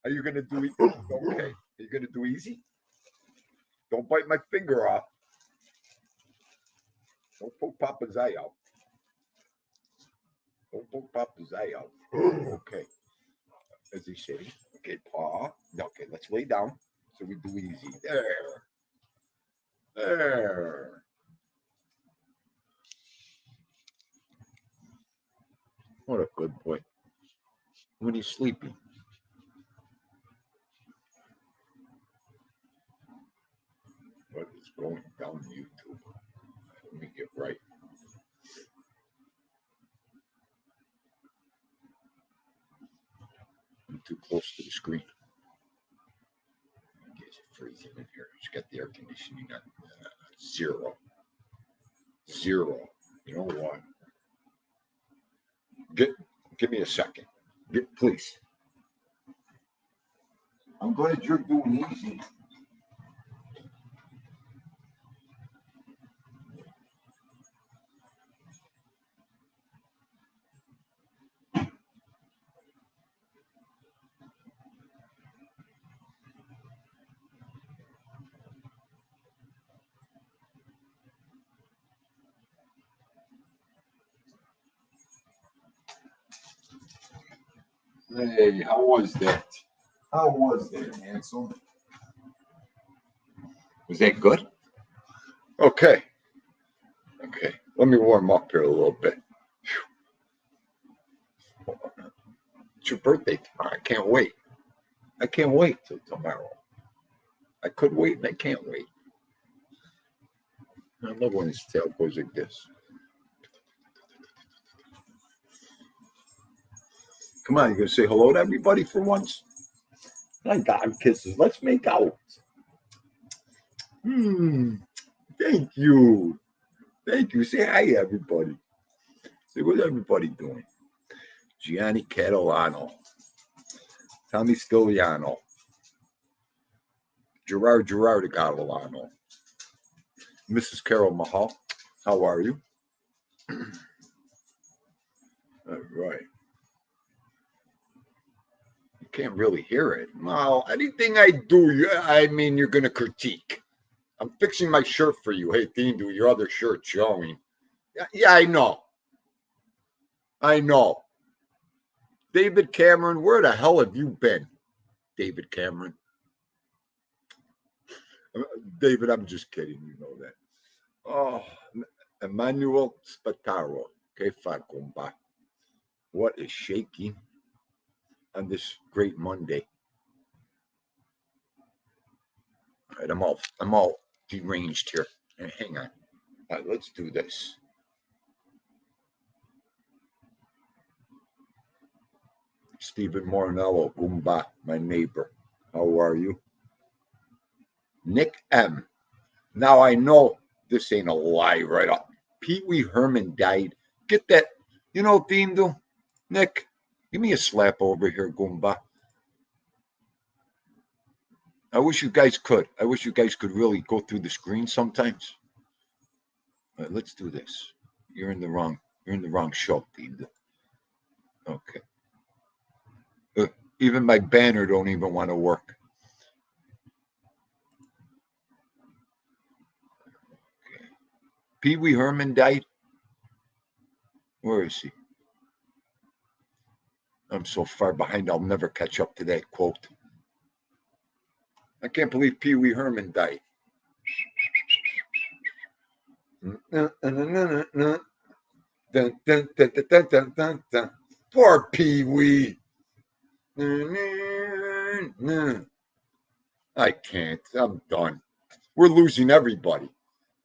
Are you going to do it? Okay. Are you going to do easy? Don't bite my finger off. Don't poke Papa's eye out. Don't poke Papa's eye out. Okay. As he said. Okay, paw. Okay, let's lay down so we do easy. There. There. What a good boy. When he's sleepy. What is going down YouTube? Let me get right. I'm too close to the screen. I guess it's freezing in here. It's got the air conditioning on 0. 0. You know what? Give me a second. Please. I'm glad you're doing easy. Hey, how was that? How was that, handsome? Was that good? Okay. Okay. Let me warm up here a little bit. It's your birthday tomorrow. I can't wait. I can't wait till tomorrow. I could wait and I can't wait. I love when his tail goes like this. Come on, you gonna say hello to everybody for once? My dog kisses. Let's make out. Thank you. Thank you. Say hi, everybody. Say what's everybody doing? Gianni Catalano. Tommy Stiliano. Gerard Catalano. Mrs. Carol Mahal. How are you? All right. Can't really hear it. Well, anything I do, you're going to critique. I'm fixing my shirt for you. Hey, Theendu, your other shirt showing. Yeah, I know. David Cameron, where the hell have you been? David Cameron. David, I'm just kidding. You know that. Oh, Emmanuel Spataro. Que fa, compa? What is shaking on this great Monday? All right, I'm all deranged here. Hang on. All right, let's do this. Stephen Morinello, Goomba, my neighbor. How are you? Nick M. Now I know this ain't a lie right up. Peewee Herman died. Get that. You know, Theendu? Nick, give me a slap over here, Goomba. I wish you guys could. I wish you guys could really go through the screen sometimes. All right, let's do this. You're in the wrong show, Theendu. Okay. Even my banner don't even want to work. Okay. Peewee Herman died. Where is he? I'm so far behind, I'll never catch up to that quote. I can't believe Peewee Herman died. Poor Peewee. I can't. I'm done. We're losing everybody.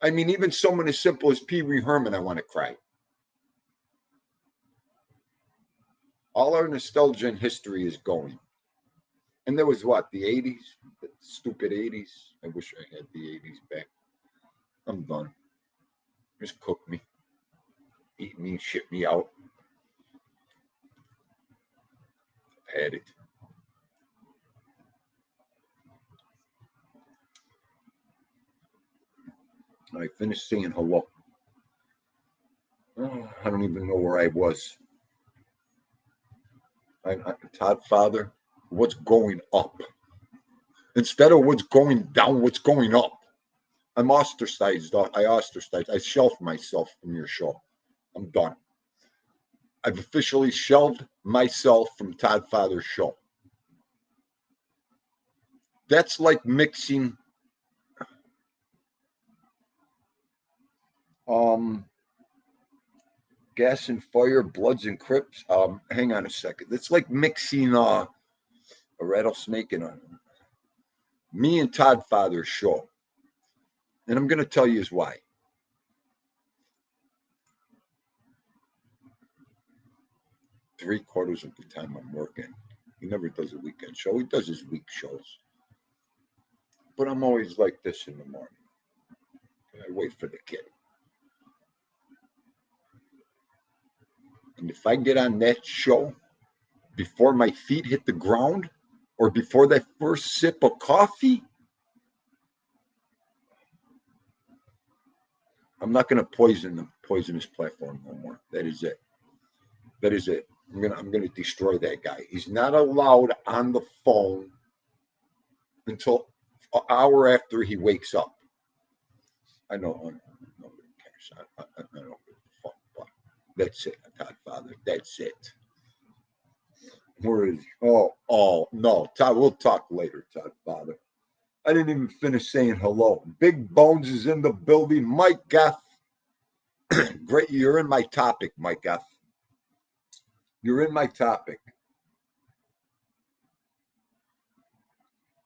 I mean, even someone as simple as Peewee Herman, I want to cry. All our nostalgia and history is going. And there was what, the 80s? The stupid 80s. I wish I had the 80s back. I'm done. Just cook me. Eat me, shit me out. I've had it. I finished saying hello. Oh, I don't even know where I was. Todd Father, what's going up? Instead of what's going down, what's going up? I'm ostracized. I shelved myself from your show. I'm done. I've officially shelved myself from Todd Father's show. That's like mixing Gas and Fire, Bloods and Crips. Hang on a second. It's like mixing a rattlesnake and me and Todd Father's show. And I'm going to tell you why. Three-quarters of the time I'm working. He never does a weekend show. He does his week shows. But I'm always like this in the morning. I wait for the kid. And if I get on that show before my feet hit the ground or before that first sip of coffee, I'm not going to poison his platform no more. That is it. I'm gonna destroy that guy. He's not allowed on the phone until an hour after he wakes up. I know nobody cares. I don't give a fuck, but that's it, Todd Father. That's it. Where is he? Oh no, Todd. We'll talk later, Todd Father. I didn't even finish saying hello. Big Bones is in the building. Mike F. Great, you're in my topic, Mike F. You're in my topic.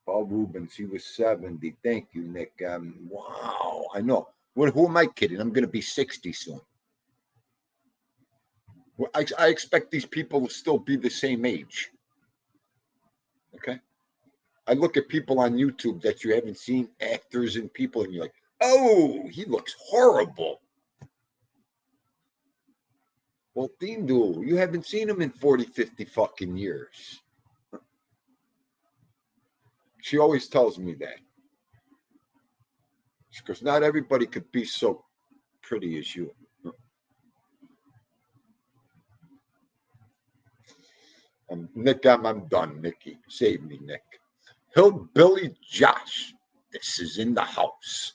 Paul Rubens, he was 70. Thank you, Nick. Wow, I know. Who am I kidding? I'm going to be 60 soon. Well, I expect these people to still be the same age. Okay? I look at people on YouTube that you haven't seen, actors and people, and you're like, oh, he looks horrible. Well, Theendu, you haven't seen him in 40, 50 fucking years. She always tells me that. Because not everybody could be so pretty as you. Nick, I'm done, Nicky. Save me, Nick. Hillbilly Josh, this is in the house.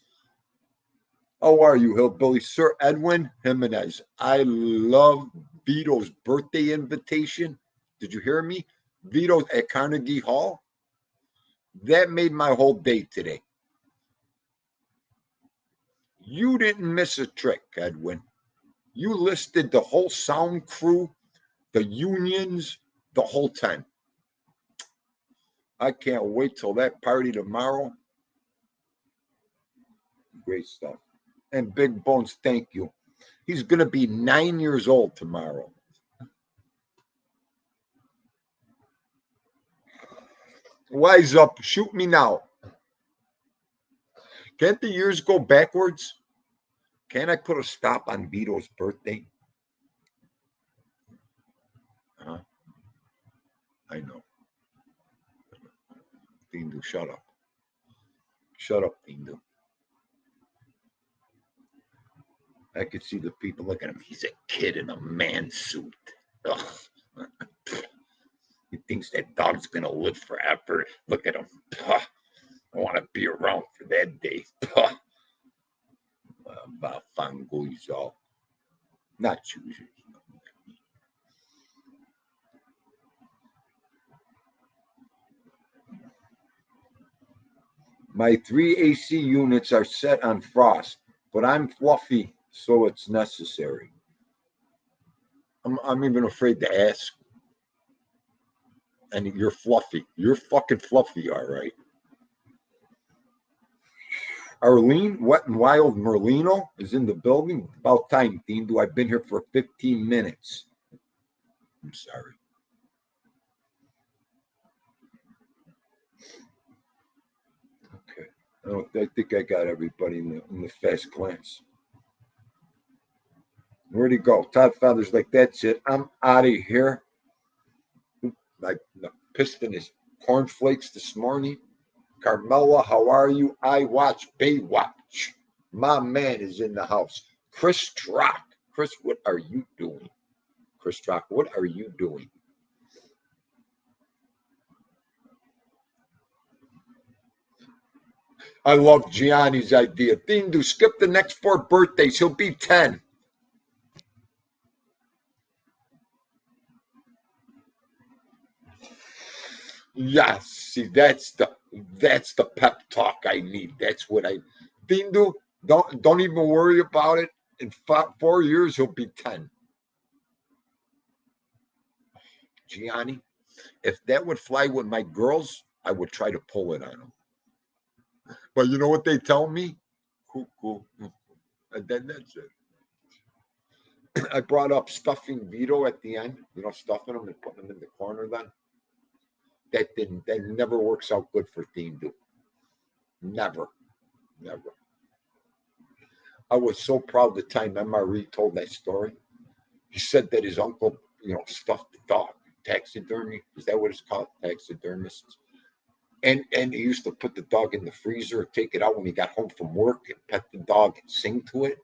How are you, Hillbilly? Sir Edwin Jimenez. I love Vito's birthday invitation. Did you hear me? Veto at Carnegie Hall. That made my whole day today. You didn't miss a trick, Edwin. You listed the whole sound crew, the unions, the whole 10. I can't wait till that party tomorrow. Great stuff. And Big Bones, thank you. He's going to be 9 years old tomorrow. Wise up. Shoot me now. Can't the years go backwards? Can't I put a stop on Vito's birthday? Huh? I know. Theendu, shut up. Shut up, Theendu. I could see the people looking at him. He's a kid in a man suit. Ugh. He thinks that dog's going to live forever. Look at him. I want to be around for that day. Fangoizo. Not you. My 3 AC units are set on frost, but I'm fluffy, so it's necessary. I'm even afraid to ask. And you're fluffy. You're fucking fluffy, all right. Arlene, Wet and Wild Merlino is in the building. About time, Theendu. I've been here for 15 minutes. I'm sorry. Okay. I think I got everybody in the fast glance. Where'd he go? Todd Feathers like, that's it. I'm out of here. I pissed in his cornflakes this morning. Carmela, how are you? I watch Baywatch. My man is in the house. Chris Trock. Chris, what are you doing? Chris Trock, what are you doing? I love Gianni's idea. Theendu, skip the next 4 birthdays. He'll be 10. Yes, see, that's the pep talk I need. That's what I. Theendu, don't even worry about it. In 4 years, he'll be 10. Gianni, if that would fly with my girls, I would try to pull it on them. But you know what they tell me? Cool. And then that's it. I brought up stuffing Vito at the end, stuffing them and putting them in the corner then. That never works out good for Theendu. Never. I was so proud the time MRE told that story. He said that his uncle, stuffed the dog. Taxidermy. Is that what it's called? Taxidermists. And he used to put the dog in the freezer, take it out when he got home from work and pet the dog and sing to it.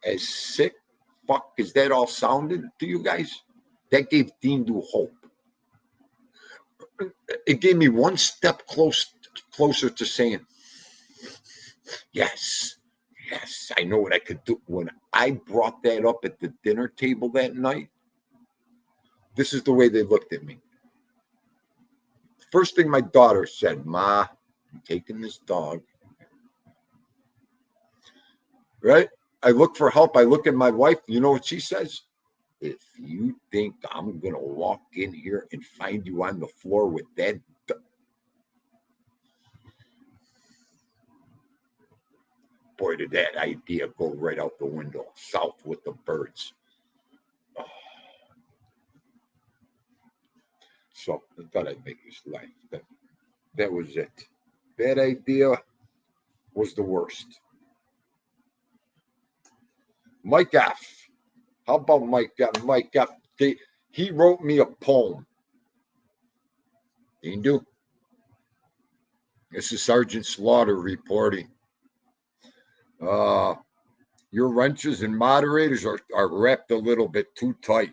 As sick fuck as that all sounded to you guys, that gave Theendu hope. It gave me one step closer to saying, yes, I know what I could do. When I brought that up at the dinner table that night, this is the way they looked at me. First thing my daughter said, Ma, I'm taking this dog. Right? I look for help. I look at my wife. You know what she says? If you think I'm going to walk in here and find you on the floor with that. Boy, did that idea go right out the window. South with the birds. Oh. So I thought I'd make this life. That was it. That idea was the worst. Mike F. How about Mike F? Mike F. He wrote me a poem. Theendu. This is Sergeant Slaughter reporting. Your wrenches and moderators are wrapped a little bit too tight.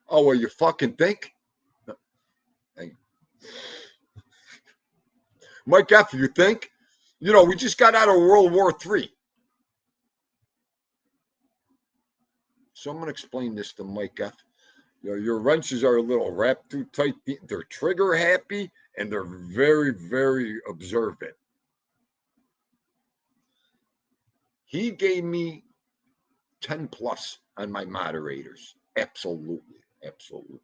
Oh, well, you fucking think? Mike F., you think? We just got out of World War III. So I'm going to explain this to Mike F. Your wrenches are a little wrapped too tight. They're trigger happy and they're very, very observant. He gave me 10 plus on my moderators. Absolutely. Absolutely.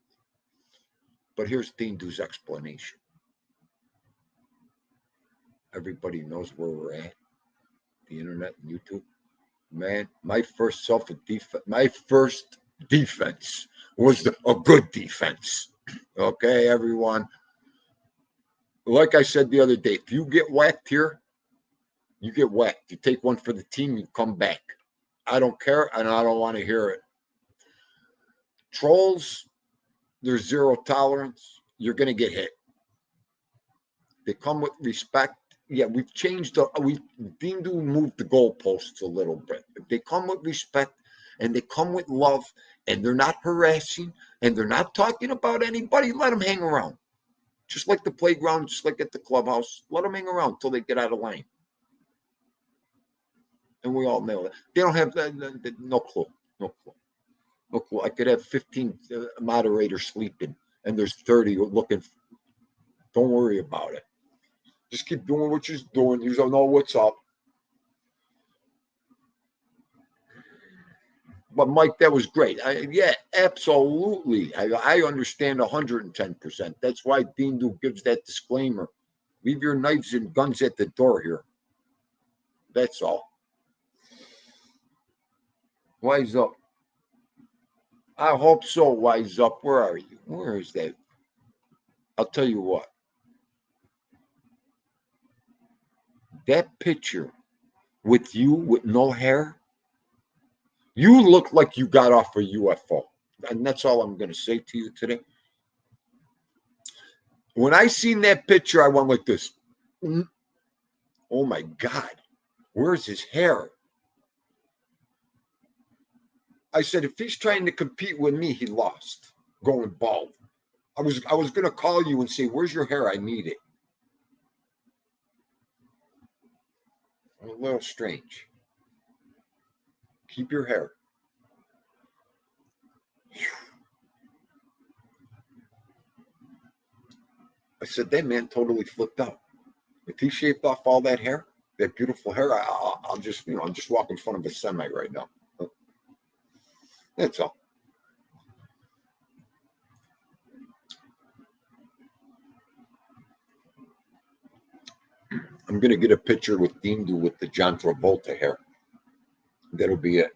But here's Theendu's explanation. Everybody knows where we're at. The internet and YouTube. Man, my first defense was a good defense. Okay, everyone. Like I said the other day, if you get whacked here, you get whacked. You take one for the team, you come back. I don't care, and I don't want to hear it. Trolls, there's zero tolerance. You're going to get hit. They come with respect. Yeah, we've changed. Theendu moved the goalposts a little bit. If they come with respect and they come with love and they're not harassing and they're not talking about anybody, let them hang around. Just like the playground, just like at the clubhouse, let them hang around until they get out of line. And we all know that. They don't have no clue. No clue. No clue. I could have 15 moderators sleeping and there's 30 looking. Don't worry about it. Just keep doing what you're doing. You don't know what's up. But Mike, that was great. Yeah, absolutely. I understand 110%. That's why Theendu gives that disclaimer. Leave your knives and guns at the door here. That's all. Wise up. I hope so, Wise up. Where are you? Where is that? I'll tell you what. That picture with you with no hair, you look like you got off a UFO. And that's all I'm going to say to you today. When I seen that picture, I went like this. Oh my God, where's his hair? I said, if he's trying to compete with me, he lost going bald. I was going to call you and say, where's your hair? I need it. A little strange. Keep your hair. I said, that man totally flipped out. If he shaved off all that hair, that beautiful hair, I'll just, I'm just walking in front of a semi right now. That's all. I'm going to get a picture with Theendu with the John Travolta hair. That'll be it.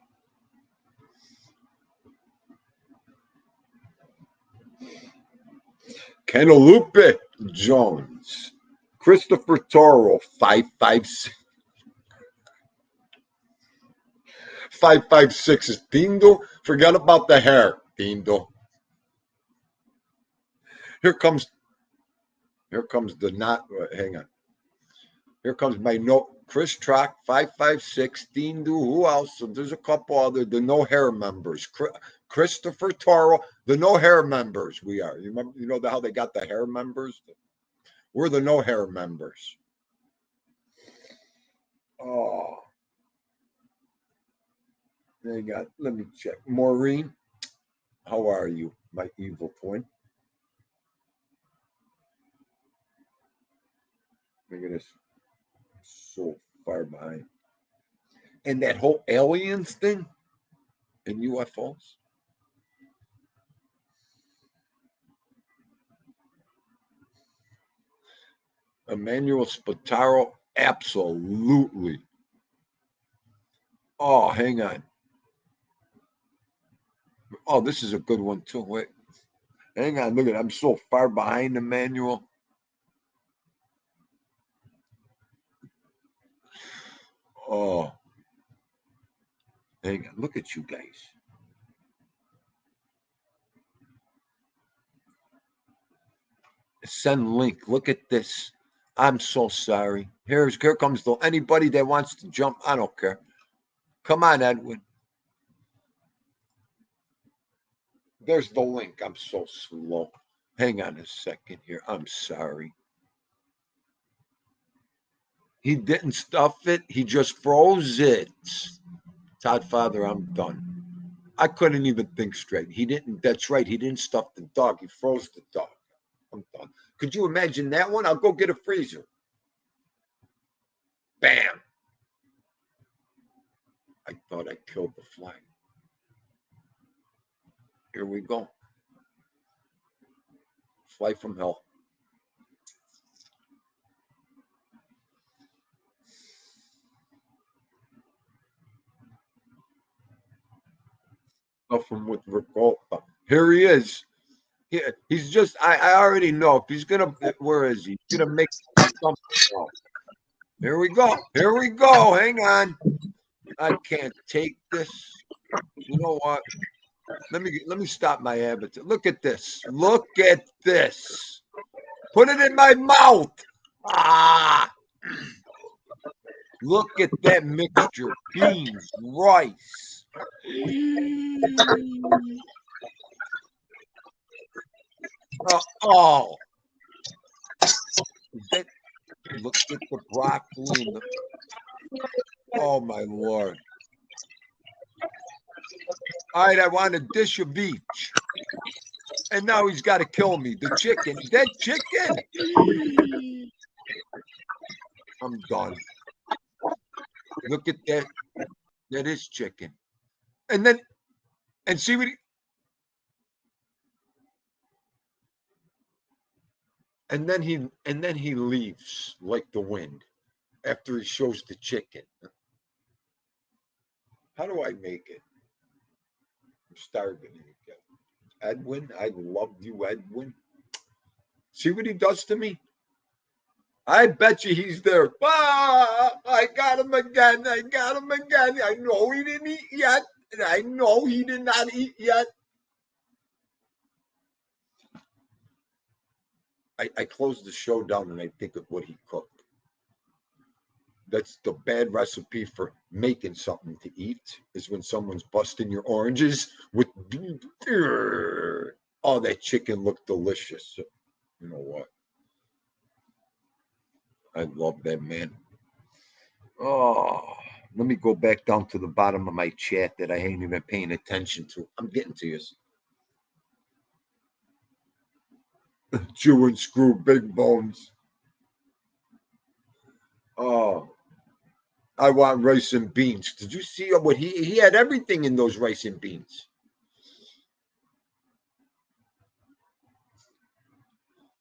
Canalupe Jones. Christopher Toro, 556. 556 is Theendu. Forget about the hair, Theendu. Here comes the not. Hang on. Here comes my note. Chris Trock, 556. Theendu. Who else? There's a couple other. The no hair members. Christopher Toro. The no hair members. We are. You remember? You know how they got the hair members? We're the no hair members. Oh. Hang on. Let me check. Maureen, how are you, my evil twin? Look at this. So far behind. And that whole aliens thing and UFOs. Emmanuel Spataro, absolutely. Oh, hang on. Oh, this is a good one too. Wait. Hang on. Look at it. I'm so far behind Emmanuel. Oh. Hang on. Look at you guys. Send link. Look at this. I'm so sorry. Here comes anybody that wants to jump. I don't care. Come on, Edwin. There's the link. I'm so slow. Hang on a second here. I'm sorry. He didn't stuff it. He just froze it. Todd Father, I'm done. I couldn't even think straight. He didn't. That's right. He didn't stuff the dog. He froze the dog. I'm done. Could you imagine that one? I'll go get a freezer. Bam. I thought I killed the fly. Here we go. Fly from hell. Nothing with Ricotta. Here he is. He's just, I already know if he's going to, where is he? He's going to make something else. Here we go. Here we go. Hang on. I can't take this. You know what? Let me stop my avatar. Look at this. Look at this. Put it in my mouth. Ah. Look at that mixture. Beans, rice. Oh. Look at the broccoli. And oh, my Lord. All right, I want a dish of each. And now he's got to kill me. The chicken. That chicken. I'm done. Look at that. That is chicken. And see what and then he leaves like the wind after he shows the chicken. How do I make it? I'm starving again. Edwin, I love you, Edwin. See what he does to me? I bet you he's there. Ah, I got him again. I got him again. I know he didn't eat yet. And I know he did not eat yet. I closed the show down and I think of what he cooked. That's the bad recipe for making something to eat, is when someone's busting your oranges with, oh, that chicken looked delicious. You know what? I love that, man. Oh, let me go back down to the bottom of my chat that I ain't even paying attention to. I'm getting to you. Chew and screw, big bones. Oh, I want rice and beans. Did you see what he had? Everything in those rice and beans.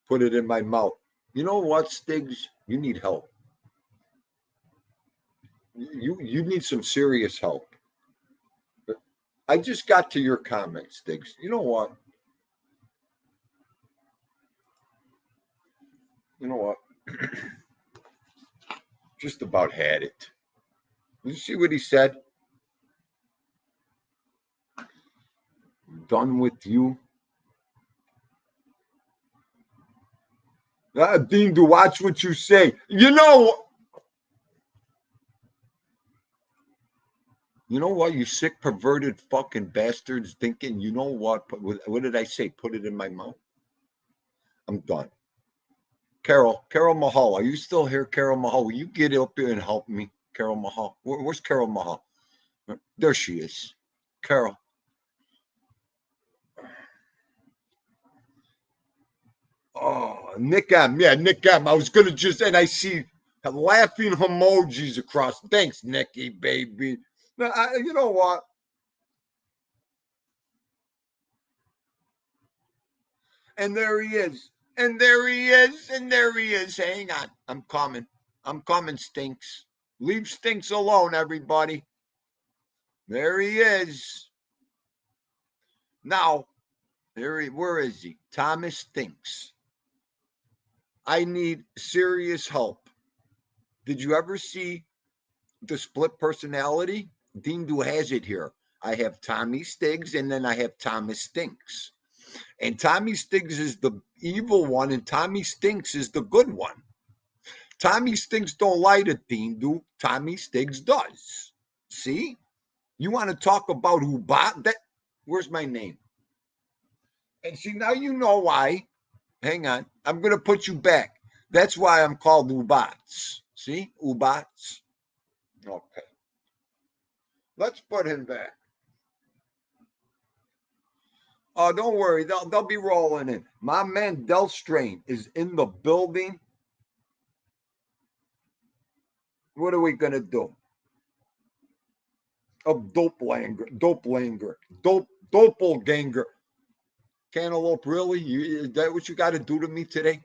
Put it in my mouth. You know what, Stiggs? You need help. You need some serious help. I just got to your comments, Stiggs. You know what? You know what? Just about had it. Did you see what he said? Done with you. Theendu, watch what you say. You know what, you sick, perverted fucking bastards thinking, you know what? What did I say? Put it in my mouth. I'm done. Carol Mahal, are you still here, Carol Mahal? Will you get up here and help me, Carol Mahal? Where's Carol Mahal? There she is. Carol. Oh, Nick M. Yeah, Nick M. I was going to just, and I see laughing emojis across. Thanks, Nicky, baby. You know what? And there he is. And there he is. And there he is. Hang on. I'm coming. I'm coming, Stinks. Leave Stinks alone, everybody. There he is. Now, where is he? Thomas Stinks. I need serious help. Did you ever see the split personality? Theendu has it here. I have Tommy Stiggs and then I have Thomas Stinks. And Tommy Stiggs is the evil one and Tommy Stinks is the good one. Tommy Stinks don't lie to Theendu. Tommy Stiggs does. See? You want to talk about who bought that? Where's my name? And see, now you know why. Hang on. I'm going to put you back. That's why I'm called Ubats. See? Ubats. Okay. Let's put him back. Oh, don't worry. They'll be rolling in. My man Del Strain is in the building. What are we gonna do? Doppelganger, Doppelganger. Cantaloupe, really? Is that what you got to do to me today?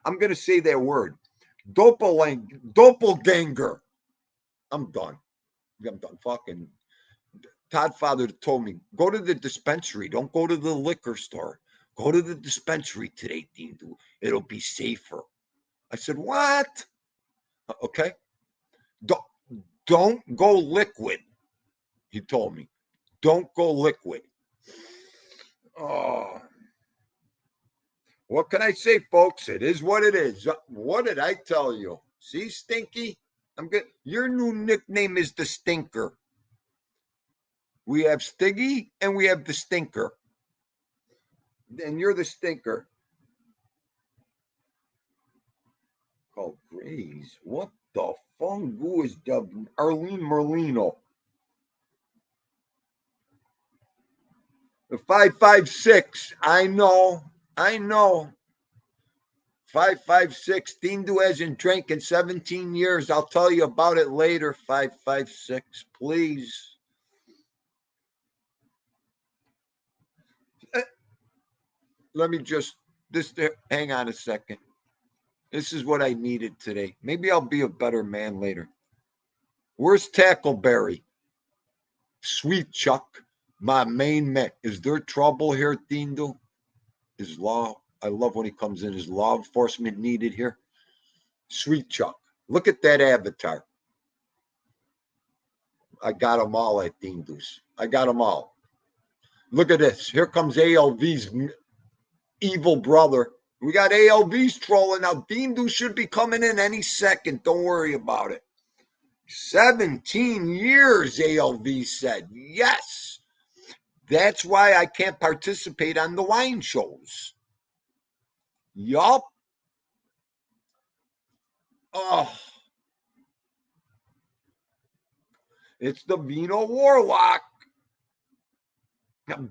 I'm gonna say that word. Doppelganger. I'm done. I'm done. Fucking Todd Father told me, go to the dispensary. Don't go to the liquor store. Go to the dispensary today, Theendu. It'll be safer. I said, what? Okay. Don't go liquid. He told me. Don't go liquid. Oh. What can I say, folks? It is what it is. What did I tell you? See, Stinky? I'm good. Your new nickname is the Stinker. We have Stiggy and we have the Stinker. And you're the Stinker. Oh, Grays. What the fungu is Arlene Merlino? The 556. I know. 556. Theendu hasn't drank in 17 years. I'll tell you about it later. 556, please. Let me just hang on a second. This is what I needed today. Maybe I'll be a better man later. Where's Tackleberry? Sweet Chuck, my main man. Is there trouble here, Theendu? Is law? I love when he comes in. Is law enforcement needed here? Sweet Chuck. Look at that avatar. I got them all at Theendu's. I got them all. Look at this. Here comes ALV's evil brother. We got ALV's trolling now. Theendu should be coming in any second. Don't worry about it. 17 years, ALV said. Yes. That's why I can't participate on the wine shows. Yup. Oh. It's the Vino Warlock.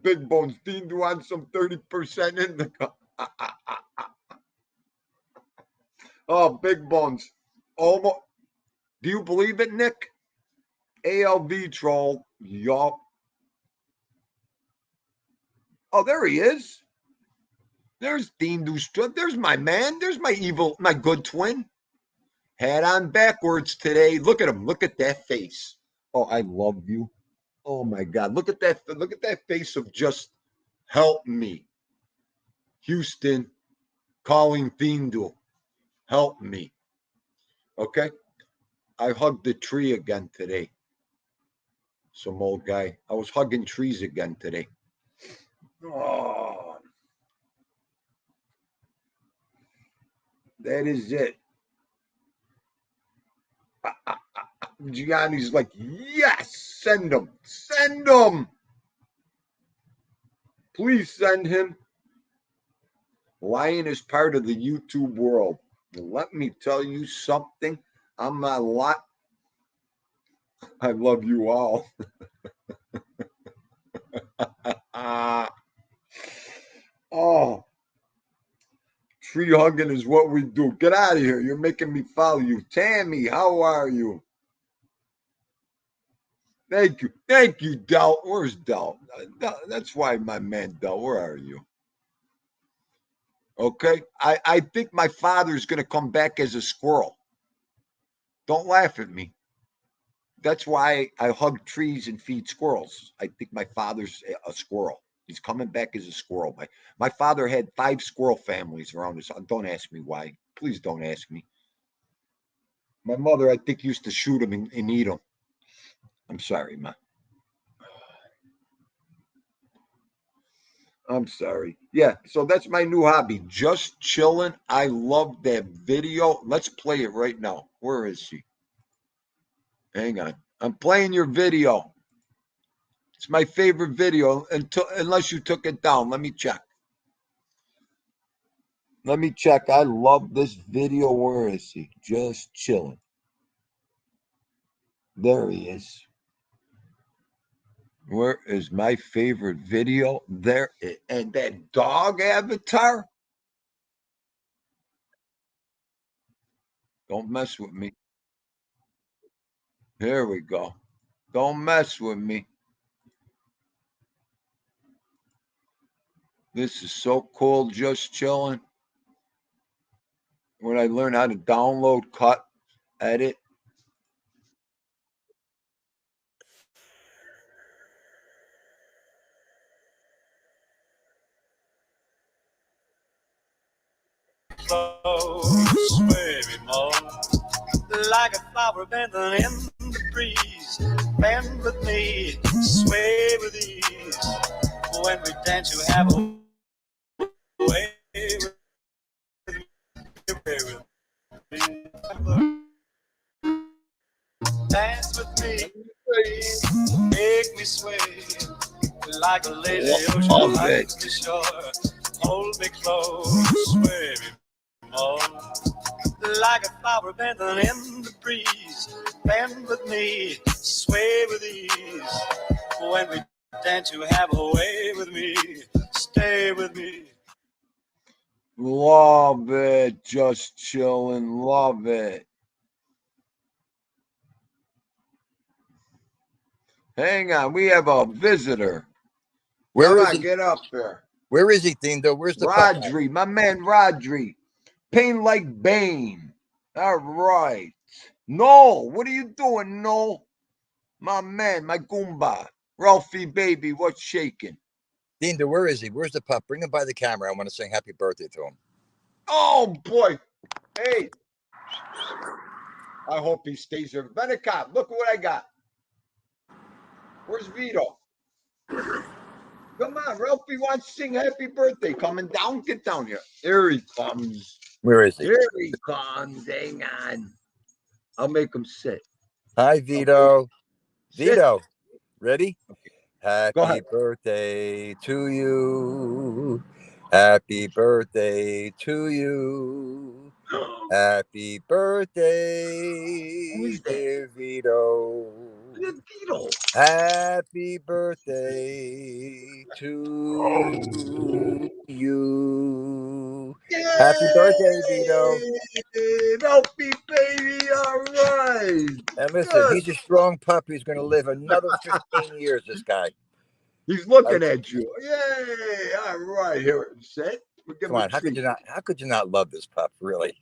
Big Bones Theendu on some 30% in the Oh, Big Bones. Almost. Do you believe it, Nick? ALV troll. Yup. Oh, there he is. There's Theendu. There's my man. There's my good twin. Hat on backwards today. Look at him. Look at that face. Oh, I love you. Oh my God. Look at that. Look at that face of just help me. Houston calling Theendu. Help me. Okay. I hugged the tree again today. Some old guy. I was hugging trees again today. Oh. That is it. Gianni's like, yes, send him. Send him. Please send him. Lion is part of the YouTube world. Let me tell you something. I'm not a lot. I love you all. Oh. Tree hugging is what we do. Get out of here. You're making me follow you. Tammy, how are you? Thank you. Thank you, Del. Where's Del? That's why my man Del. Where are you? Okay. I think my father's going to come back as a squirrel. Don't laugh at me. That's why I hug trees and feed squirrels. I think my father's a squirrel. He's coming back as a squirrel. My father had 5 squirrel families around us. Don't ask me why. Please don't ask me. My mother, I think, used to shoot them and eat them. I'm sorry, Ma. I'm sorry. Yeah, so that's my new hobby. Just chilling. I love that video. Let's play it right now. Where is she? Hang on. I'm playing your video. It's my favorite video unless you took it down. Let me check. Let me check. I love this video. Where is he? Just chilling. There he is. Where is my favorite video? There, and that dog avatar. Don't mess with me. Here we go. Don't mess with me. This is so cool, just chilling. When I learned how to download, cut, edit. Sway me more like a flower bending in the breeze. Bend with me, sway with ease. When we dance, you have a way with me. Dance with me, make me sway like a lazy ocean hugs the shore. Hold me close, sway me more like a flower bending in the breeze. Bend with me, sway with ease. When we dance, you have a way with me. Stay with me. Love it, just chilling. Love it. Hang on, we have a visitor. Where Come is on, he? get up there. Where is he, Theendu? Where's the pup? Rodri, my man Rodri. Pain like Bane. All right. No, what are you doing, No? My man, my Goomba. Ralphie, baby, what's shaking? Theendu, where is he? Where's the pup? Bring him by the camera. I want to sing happy birthday to him. Oh, boy. Hey. I hope he stays there. Benicott, look what I got. Where's Vito? Come on, Ralphie wants to sing happy birthday. Coming down, get down here. Here he comes. Where is he? Here he comes. Hang on. I'll make him sit. Hi, Vito. Okay. Vito, ready? Okay. Go Happy ahead. birthday to you. Happy birthday to you. Happy birthday, Who's that? dear Vito. Vito. Happy birthday to you. Yay! Happy birthday, Vito. Ralphie, baby. All right. And listen, Good. he's a strong pup. He's going to live another 15 years, this guy. He's looking at you. Yay. All right. Here, sit. We'll give Come him a on, how treat. could you not love this pup, really?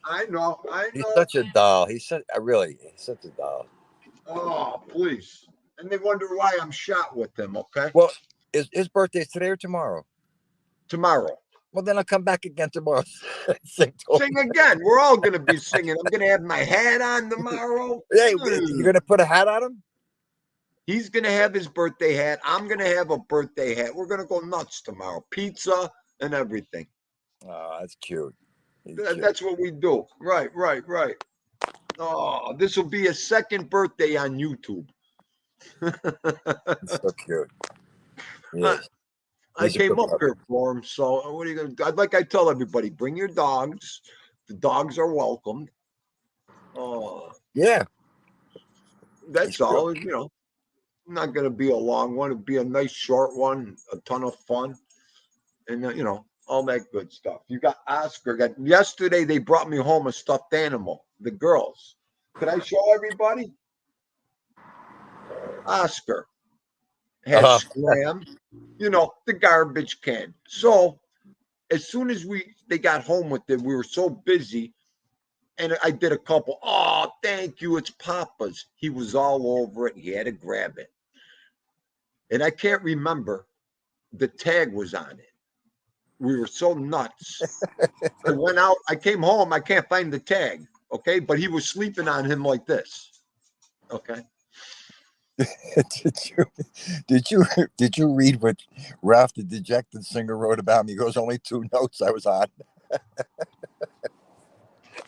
I know. He's such a doll. He's such a doll. Oh, please. And they wonder why I'm shot with them, okay? Well, his birthday's today or tomorrow? Tomorrow. Well, then I'll come back again tomorrow. Sing again. We're all going to be singing. I'm going to have my hat on tomorrow. Hey, you're going to put a hat on him? He's going to have his birthday hat. I'm going to have a birthday hat. We're going to go nuts tomorrow. Pizza and everything. Oh, that's cute. That's what we do. Right. Oh, this will be a second birthday on YouTube. It's so cute. Yes. I came up here for him. So what are you going to do? Like I tell everybody, bring your dogs. The dogs are welcomed. Oh, yeah. That's all. You know, not going to be a long one. It'll be a nice short one, a ton of fun. And, you know, all that good stuff. You got Oscar. Yesterday, they brought me home a stuffed animal, the girls. Could I show everybody? Oscar had Scram, you know, the garbage can. So as soon as they got home with it, we were so busy. And I did a couple. Oh, thank you. It's Papa's. He was all over it. He had to grab it. And I can't remember. The tag was on it. We were so nuts. I went out. I came home. I can't find the tag. Okay. But he was sleeping on him like this. Okay. Did you read what Ralph the Dejected Singer wrote about me? He goes, only 2 notes I was on.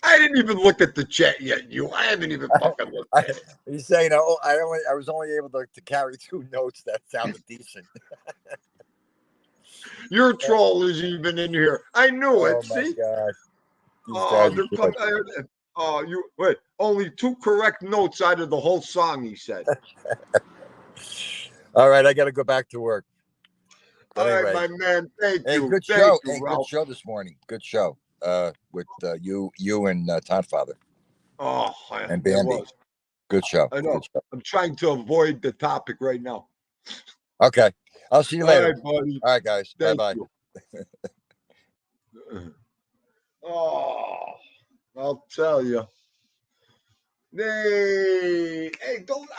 I didn't even look at the chat yet. I haven't even fucking looked at it. He's saying, oh, I was only able to carry 2 notes that sounded decent. Your troll is even in here. I knew it. Oh my See? God. They're coming. Oh, you wait. Only 2 correct notes out of the whole song. He said. All right, I got to go back to work. But All right, anyway, my man. Thank hey, you. good Thank show. you, Hey, good Ralph. show this morning. Good show. With you and Father Oh, and it Bambi. was. Good show. I know. Good show. I'm trying to avoid the topic right now. Okay, I'll see you All later. right, buddy. All right, guys. Bye Thank bye. you. Oh, I'll tell you. Hey, don't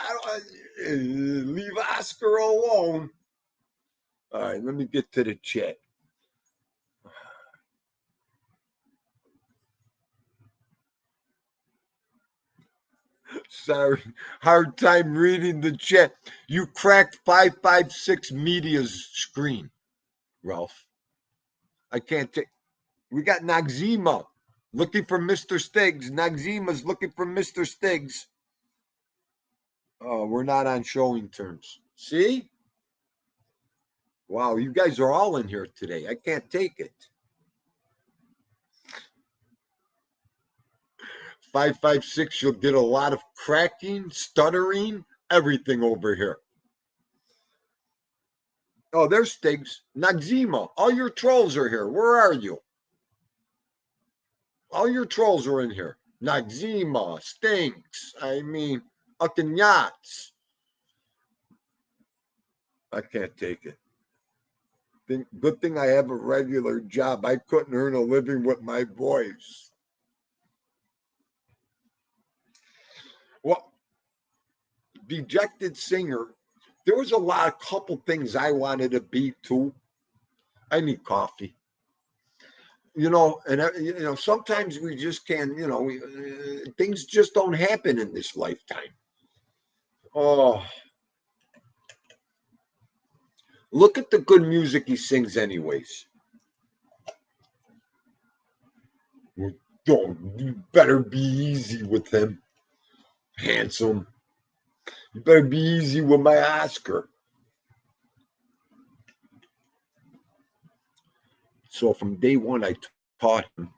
leave Oscar alone. All right, let me get to the chat. Sorry, hard time reading the chat. You cracked 556 Media's screen, Ralph. I can't take. We got Nagzima looking for Mr. Stiggs. Nagzima's looking for Mr. Stiggs. Oh, we're not on showing terms. See? Wow, you guys are all in here today. I can't take it. 556, you'll get a lot of cracking, stuttering, everything over here. Oh, there's Stiggs. Nagzima, all your trolls are here. Where are you? All your trolls are in here. Nagzima, Stinks. I mean, Akanyats. I can't take it. Good thing I have a regular job. I couldn't earn a living with my voice. Well, dejected singer. There was a couple things I wanted to be too. I need coffee. And sometimes we just can't. Things just don't happen in this lifetime. Oh, look at the good music he sings, anyways. You better be easy with him, handsome. You better be easy with my Oscar. So from day one, I taught him.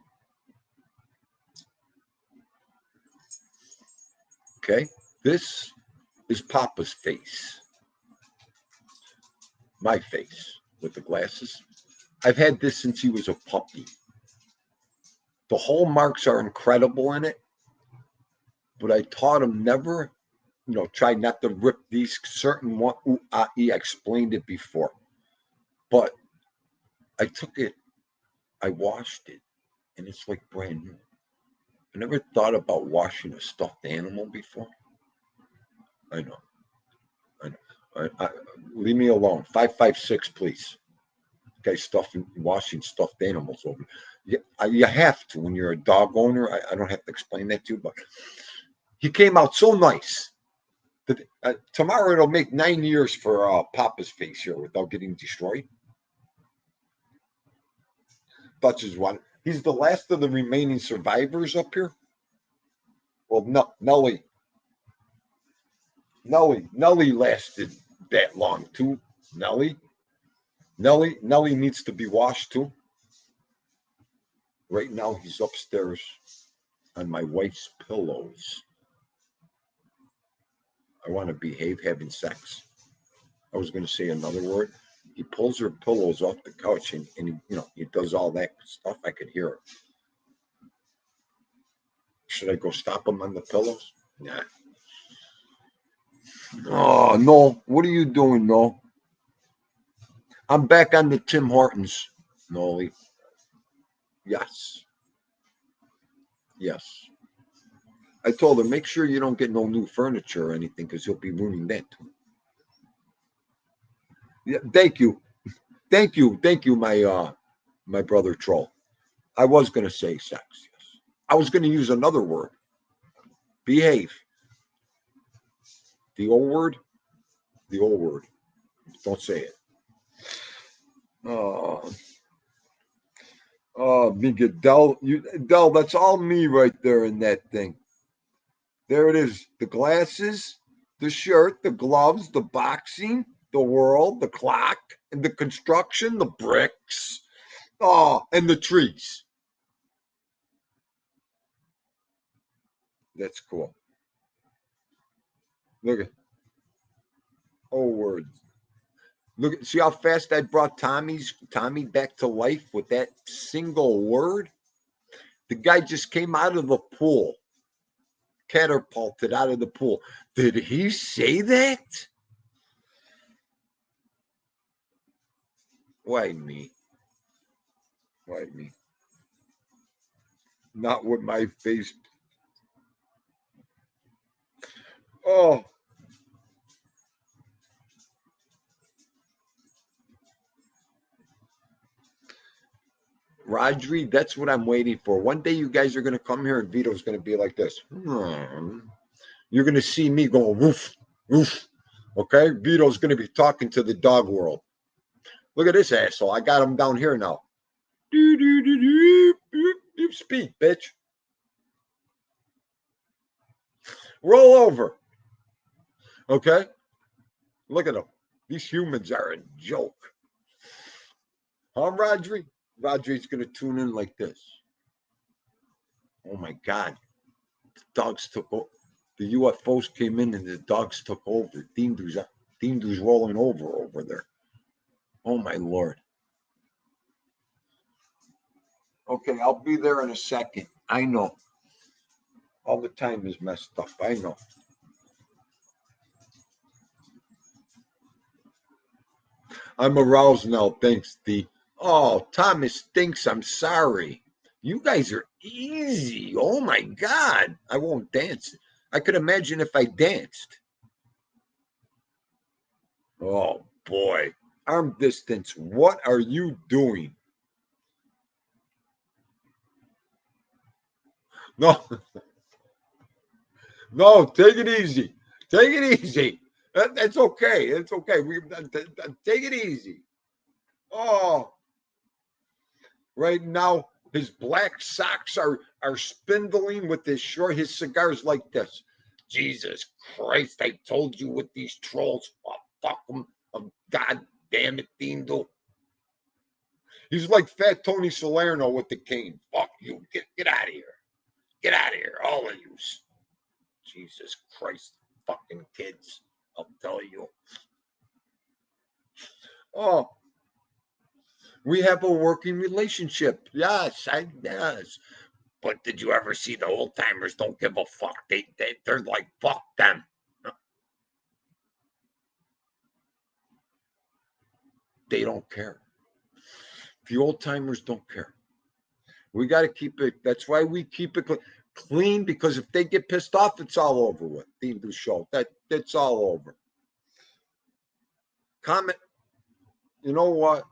Okay, this is Papa's face. My face with the glasses. I've had this since he was a puppy. The hole marks are incredible in it, but I taught him never, try not to rip these certain one. I explained it before, but I took it, I washed it, and it's like brand new. I never thought about washing a stuffed animal before. I know. Leave me alone. 556, please. Okay, washing stuffed animals over. You have to when you're a dog owner. I don't have to explain that to you, but he came out so nice. That, tomorrow it'll make 9 years for Papa's face here without getting destroyed. Touches one. He's the last of the remaining survivors up here. Well, no, Nelly lasted that long too. Nelly needs to be washed too. Right now he's upstairs on my wife's pillows. I want to behave having sex. I was going to say another word. He pulls her pillows off the couch and he does all that stuff. I could hear it. Should I go stop him on the pillows? Nah. Oh, no. What are you doing, no? I'm back on the Tim Hortons, Nolly. Yes. I told her, make sure you don't get no new furniture or anything because you'll be ruining that too. Yeah, thank you, my brother troll. I was gonna say sex. Yes, I was gonna use another word. Behave. The old word. The old word. Don't say it. Miguel, Del, that's all me right there in that thing. There it is. The glasses, the shirt, the gloves, the boxing, the world, the clock, and the construction, the bricks. Oh, and the trees. That's cool. Look at old words. Look, see how fast I brought Tommy back to life with that single word? The guy just came out of the pool, catapulted out of the pool. Did he say that? Why me? Why me? Not with my face. Oh. Rodri, that's what I'm waiting for. One day you guys are going to come here and Vito's going to be like this. You're going to see me going woof, woof. Okay? Vito's going to be talking to the dog world. Look at this asshole. I got him down here now. You speak, bitch. Roll over. Okay? Look at them. These humans are a joke. Huh, Rodri? Rodri's going to tune in like this. Oh, my God. The dogs took over. The UFOs came in and the dogs took over. Theendu's rolling over there. Oh, my Lord. Okay, I'll be there in a second. I know. All the time is messed up. I know. I'm aroused now. Thanks, D. Oh, Thomas thinks I'm sorry. You guys are easy. Oh, my God. I won't dance. I could imagine if I danced. Oh, boy. Arm distance. What are you doing? No. No, take it easy. Take it easy. That's okay. It's okay. Take it easy. Oh. Right now, his black socks are spindling with his cigars like this. Jesus Christ, I told you with these trolls. Oh, fuck them. Oh, God damn it, Theendu. He's like Fat Tony Salerno with the cane. Fuck you. Get out of here. Get out of here, all of you. Jesus Christ, fucking kids. I'll tell you. Oh. We have a working relationship. Yes. But did you ever see the old timers don't give a fuck? They're like, fuck them. They don't care. The old timers don't care. We got to keep it. That's why we keep it clean, because if they get pissed off, it's all over with. Theendu show. That's all over. Comment. You know what?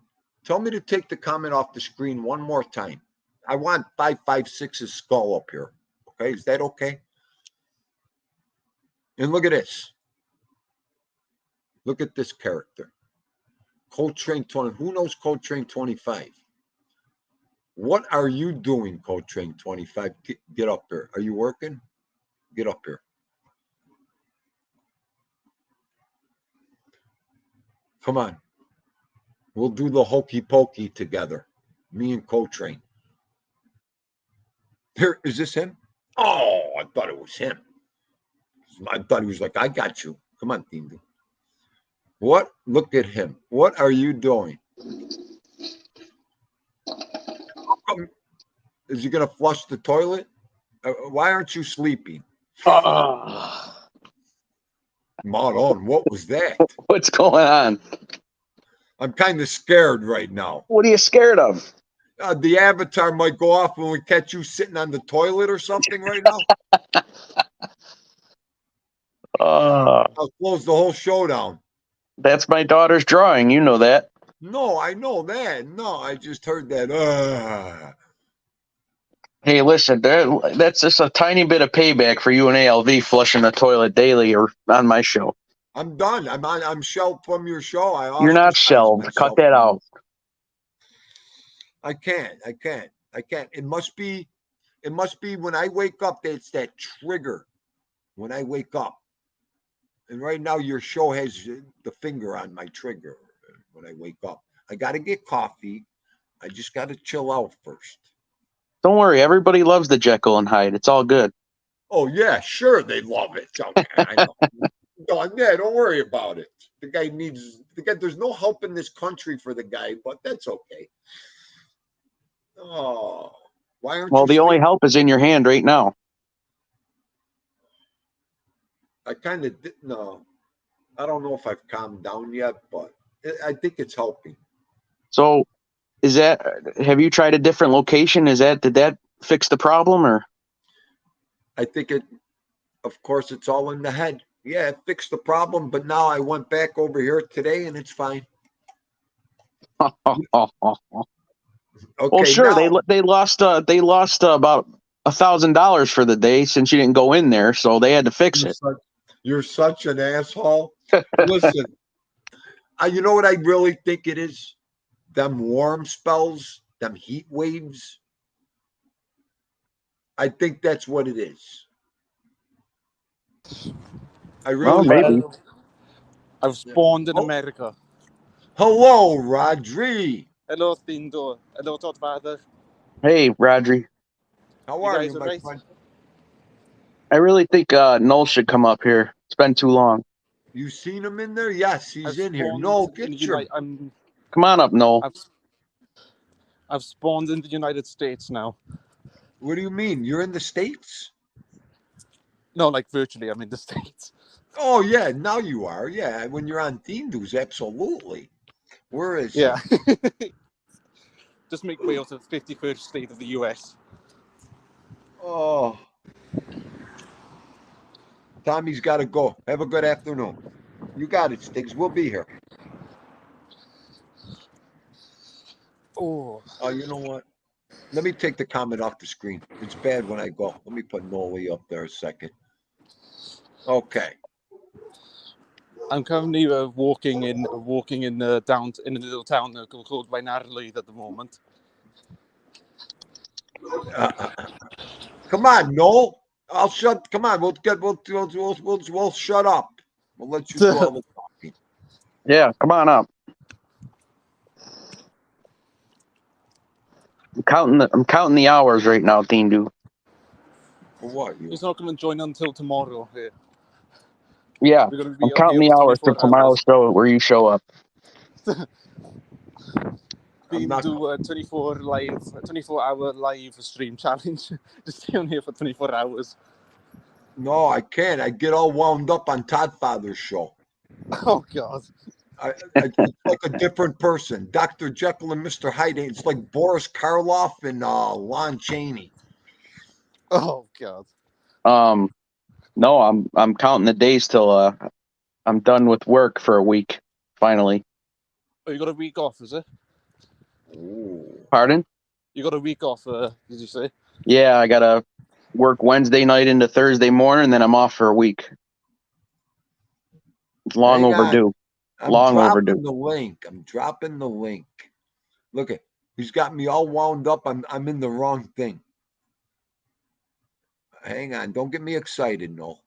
Tell me to take the comment off the screen one more time. I want 556's skull up here. Okay, is that okay? And look at this. Look at this character. Code Train 20. Who knows Code Train 25? What are you doing, Code Train 25? Get up here. Are you working? Get up here. Come on. We'll do the hokey pokey together. Me and Coltrane. Here, is this him? Oh, I thought it was him. I thought he was like, I got you. Come on, Theendu. What? Look at him. What are you doing? Is he going to flush the toilet? Why aren't you sleeping? Mahal, what was that? What's going on? I'm kind of scared right now. What are you scared of? The avatar might go off when we catch you sitting on the toilet or something right now. I'll close the whole show down. That's my daughter's drawing. You know that. No, I know that. No, I just heard that. Hey, listen, that's just a tiny bit of payback for you and ALV flushing the toilet daily or on my show. I'm done. I'm shelved from your show. You're not shelved. Cut that out. I can't. It must be when I wake up. It's that trigger when I wake up. And right now your show has the finger on my trigger when I wake up. I got to get coffee. I just got to chill out first. Don't worry. Everybody loves the Jekyll and Hyde. It's all good. Oh, yeah, sure. They love it. Okay, I know. Yeah, don't worry about it. The guy needs the guy. There's no help in this country for the guy, but that's okay. Oh, why aren't Well, you the only sleeping? help is in your hand right now. I kind of did. No, I don't know if I've calmed down yet, but I think it's helping. So, have you tried a different location? Did that fix the problem or? I think it. Of course, it's all in the head. Yeah, it fixed the problem, but now I went back over here today, and it's fine. Well, Okay, sure. now They lost about $1,000 for the day since you didn't go in there, so they had to fix it. you're such an asshole. Listen, you know what I really think it is? Them warm spells, them heat waves. I think that's what it is. I Well, really maybe. do. I've spawned in Oh. America. Hello, Rodri. Hello, Theendu. Hello, Father. Hey, Rodri. How You are guys you, are my right. friend? I really think Noel should come up here. It's been too long. You seen him in there? Yes, he's I've in here. spawned No, in get your. Come on up, Noel. I've spawned in the United States now. What do you mean? You're in the States? No, like virtually, I'm in the States. Oh yeah, now you are. Yeah, when you're on Theendu's, absolutely. Where is Yeah. he? Just make Wales the 51st state of the US. Oh, Tommy's got to go. Have a good afternoon. You got it, Stiggs. We'll be here. Oh, You know what? Let me take the comment off the screen. It's bad when I go. Let me put Noli up there a second. Okay. I'm currently walking in down in a little town called Wijnarleid at the moment. Come on, Noel. I'll shut. Come on. We'll shut up. We'll let you do all the talking. Yeah, come on up. I'm counting the hours right now, Theendu. For what? He's not going to join until tomorrow. Here. Yeah, We're going to I'm be counting okay the for hours for 24 tomorrow's hours. show where you show up. Do 24-hour live stream challenge. Just stay on here for 24 hours. No, I can't. I get all wound up on Todd Father's show. Oh God. It's like a different person. Dr. Jekyll and Mr. Hyde. It's like Boris Karloff and Lon Chaney. Oh God. No, I'm counting the days till I'm done with work for a week. Finally. Oh, you got a week off, is it? Ooh. You Pardon? got a week off, did you say? Yeah, I gotta work Wednesday night into Thursday morning, and then I'm off for a week. It's long overdue. Long overdue. The link. I'm dropping the link. Look at. He's got me all wound up. I'm in the wrong thing. Hang on. Don't get me excited, no.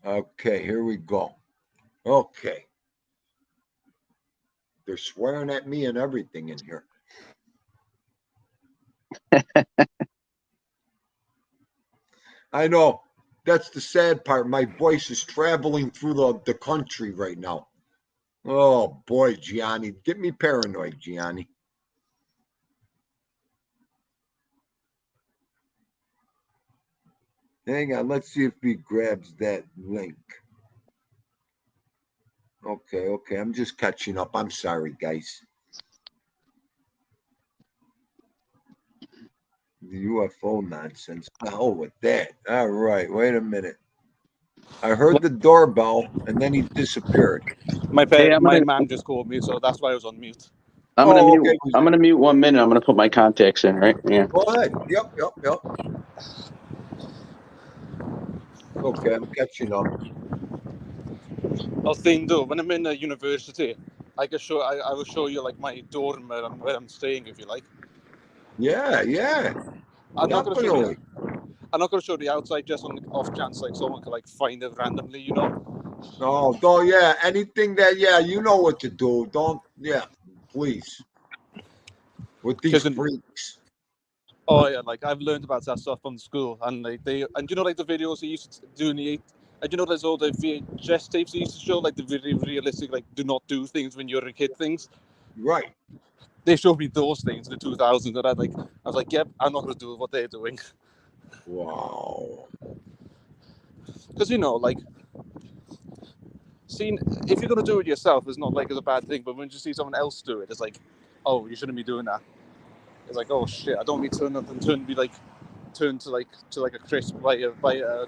Okay, here we go. Okay. They're swearing at me and everything in here. I know. That's the sad part. My voice is traveling through the country right now. Oh, boy, Gianni. Get me paranoid, Gianni. Hang on. Let's see if he grabs that link. Okay. I'm just catching up. I'm sorry, guys. The UFO nonsense. The hell with that. All right. Wait a minute. I heard the doorbell, and then he disappeared. My Hey, mom just called me, so that's why I was on mute. I'm gonna mute. Okay. I'm gonna mute 1 minute. I'm gonna put my contacts in. Right? Yeah. Go ahead. Yep. Okay, I'm catching up. I'll Theendu, when I'm in university, I will show you like my dorm where I'm staying if you like. Yeah. I'm not gonna show the outside just on the off chance like someone could like find it randomly, you know. No, don't. Yeah, anything that. Yeah, you know what to do. Don't. Yeah, please. With these freaks. Oh yeah, like I've learned about that stuff from school, and like you know like the videos they used to do in the and you know there's all the VHS tapes they used to show like the really realistic like do not do things when you're a kid things. Right. They showed me those things in the 2000s, and I was like, yep, I'm not gonna do what they're doing. Wow. Because you know like. Seeing if you're gonna do it yourself, it's not like it's a bad thing. But when you see someone else do it, it's like, oh, you shouldn't be doing that. It's like, oh shit, I don't be turned to a crisp by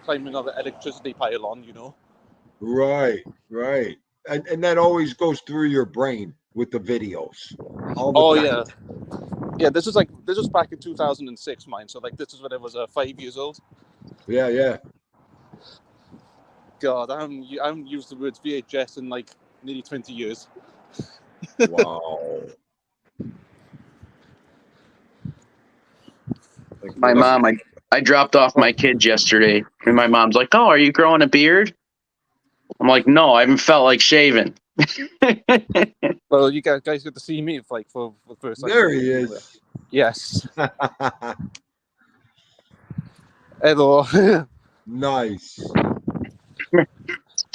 climbing another electricity pylon, you know. Right. And that always goes through your brain with the videos. All the time. Yeah. This was back in 2006, mine. So like this is when I was 5 years old. Yeah. God, I haven't used the words VHS in like nearly 20 years. Wow. My mom, I dropped off my kids yesterday, and my mom's like, "Oh, are you growing a beard?" I'm like, "No, I haven't felt like shaving." Well, you guys get to see me for the first time. There he is. Yes. Hello. Nice.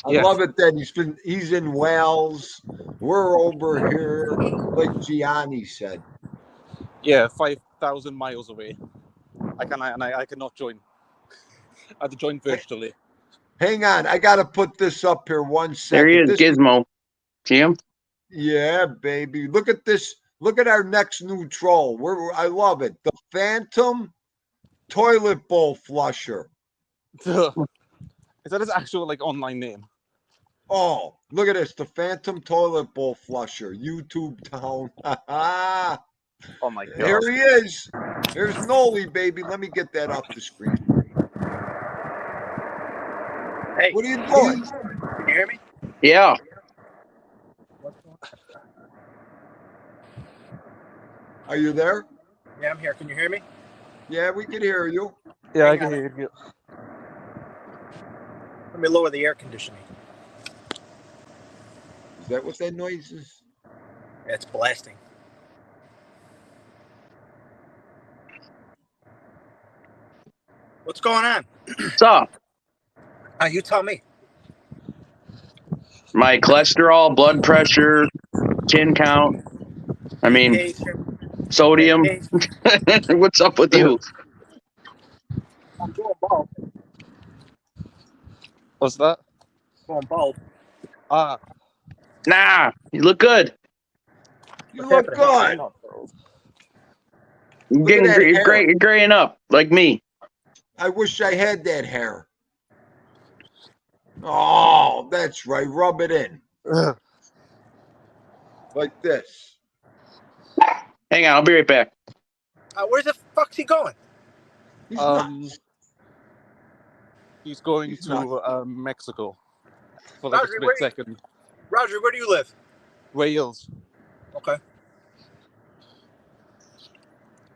I love it that he's in Wales. We're over here, like Gianni said. Yeah, 5,000 miles away. I cannot join. I have to join virtually. Hang on, I gotta put this up here 1 second. There he is, Gizmo. See him? Yeah, baby. Look at this. Look at our next new troll. I love it. The Phantom Toilet Bowl Flusher. Is that his actual like online name? Oh, look at this. The Phantom Toilet Bowl Flusher. YouTube town. Oh my god. Here he is. There's Noli, baby. Let me get that off the screen. Hey, what are you doing? Can you hear me? Yeah. Are you there? Yeah, I'm here. Can you hear me? Yeah, we can hear you. Yeah, I can hear you. Let me lower the air conditioning. Is that what that noise is? Yeah, it's blasting. What's going on? What's up? You tell me. My cholesterol, blood pressure, chin count. I mean, sodium. What's up with you? I'm going bald. What's that? Going bald. Nah, you look good. You look good. You're great. You're graying up like me. I wish I had that hair. Oh, that's right. Rub it in. Like this. Hang on, I'll be right back. Where's the fuck's he going? He's going to Mexico for like Roger, a split second. Roger, where do you live? Wales. Okay.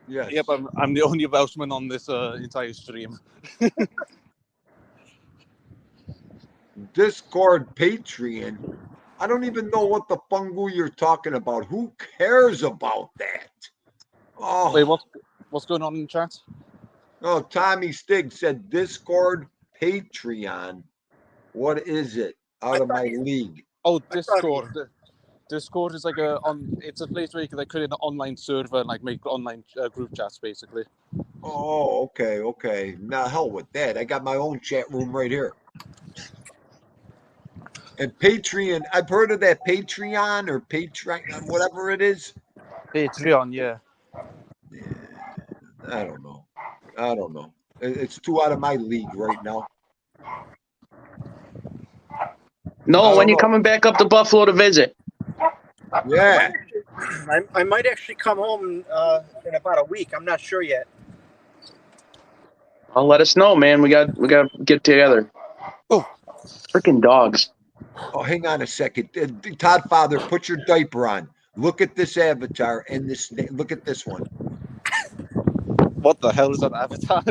Yes. Yep, I'm the only Welshman on this entire stream. Discord Patreon. I don't even know what the fungu you're talking about. Who cares about that? Oh, wait, what's going on in chat? Oh, Tommy Stig said Discord Patreon. What is it? Out of my league. Oh, Discord. Discord is like it's a place where you can like create an online server and like make online group chats basically. Oh, okay. Now hell with that. I got my own chat room right here. And Patreon, I've heard of that Patreon or Patreon, whatever it is. Patreon, yeah. I don't know. It's too out of my league right now. No, when you coming back up to Buffalo to visit? Yeah. I might actually come home in about a week. I'm not sure yet. Well, let us know, man. We got to get together. Oh, freaking dogs. Oh, hang on a second. Todd Father, put your diaper on. Look at this avatar and this. Look at this one. What the hell is that avatar?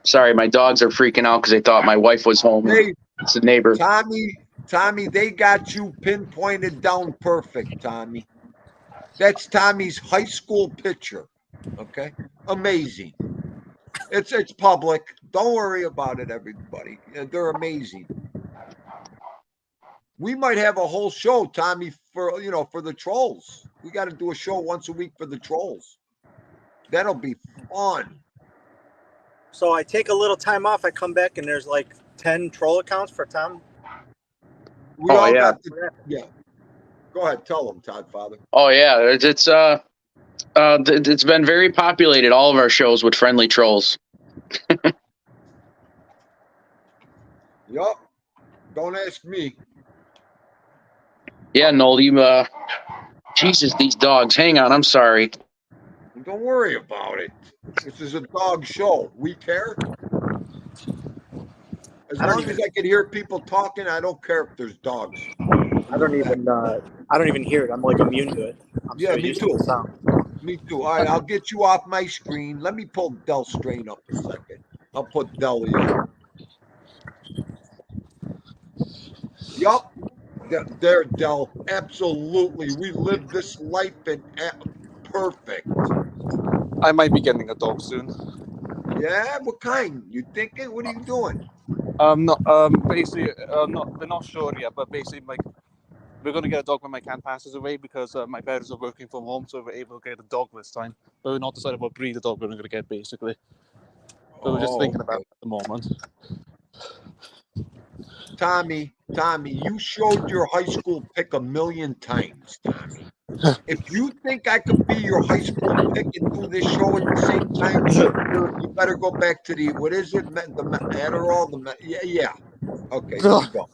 Sorry, my dogs are freaking out because they thought my wife was home. Hey, it's a neighbor. Tommy, they got you pinpointed down perfect, Tommy. That's Tommy's high school picture. Okay, amazing. It's public. Don't worry about it, everybody. They're amazing. We might have a whole show, Tommy, for the trolls. We got to do a show once a week for the trolls. That'll be fun. So I take a little time off. I come back and there's like 10 troll accounts for Tom. We all got yeah. Go ahead, tell them, Todd Father. Oh yeah, it's been very populated. All of our shows with friendly trolls. Yup. Don't ask me. Yeah, Noel, you Jesus, these dogs. Hang on, I'm sorry. Don't worry about it. This is a dog show. We care. As long as I can hear people talking, I don't care if there's dogs. I don't even hear it. I'm like immune to it. Yeah, me too. Me too. All right, I'll get you off my screen. Let me pull Del Strain up a second. I'll put Del here. Yup. There, Del. Absolutely. We live this life in perfect. I might be getting a dog soon. Yeah? What kind? You thinking? What are you doing? Basically, we're not sure yet, but basically, like, we're going to get a dog when my cat passes away because my parents are working from home, so we're able to get a dog this time. But we're not decided what breed of dog we're going to get, basically. But we're just thinking about it at the moment. Tommy, you showed your high school pick 1,000,000 times, Tommy. If you think I could be your high school pick and do this show at the same time, you better go back to what is it? The Adderall? Yeah. Okay, here we go.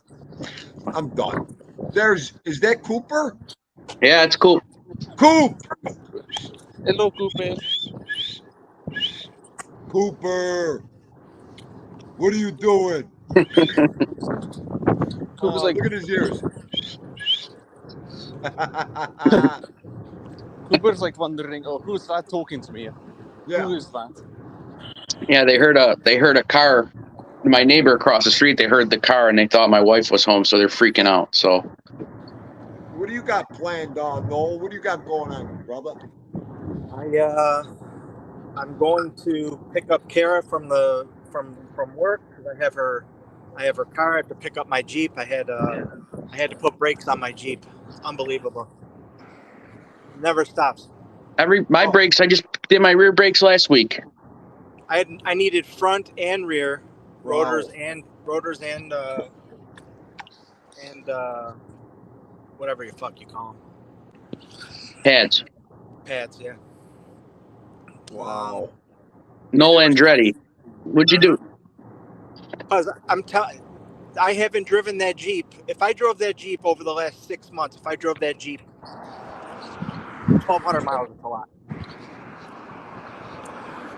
I'm done. Is that Cooper? Yeah, it's cool. Coop! Hello, Cooper. Cooper! What are you doing? Cooper's like, look at his ears. Cooper's like wondering, who's that talking to me? Yeah. Who is that? Yeah, they heard a car. My neighbor across the street, they heard the car and they thought my wife was home, so they're freaking out. So, what do you got planned, Noel? What do you got going on, brother? I'm going to pick up Kara from work because I have her car. I have to pick up my Jeep. I had to put brakes on my Jeep. It's unbelievable. Never stops. My brakes, I just did my rear brakes last week. I needed front and rear rotors Wow. and whatever you call them. Pads. Pads, yeah. Wow. Noel Andretti. What'd you do? Because I haven't driven that Jeep. If I drove that Jeep over the last 6 months, 1,200 miles is a lot.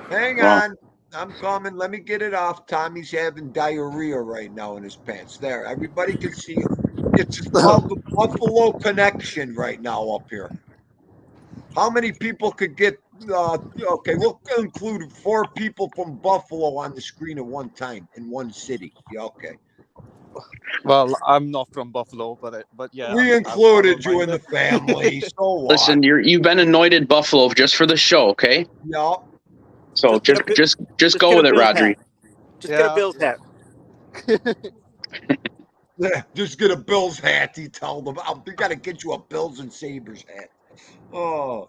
Hang on. I'm coming. Let me get it off. Tommy's having diarrhea right now in his pants. There. Everybody can see it. It's called the Buffalo Connection right now up here. How many people could get okay, we'll include 4 people from Buffalo on the screen at one time in one city. Yeah, okay. Well, I'm not from Buffalo, but yeah. We included you in the family. So what? Listen, you've been anointed Buffalo just for the show, okay? Yeah. So just go with it, Rodri. Just get a Bills hat. Yeah, just get a Bills hat. He told them, we got to get you a Bills and Sabres hat. Oh.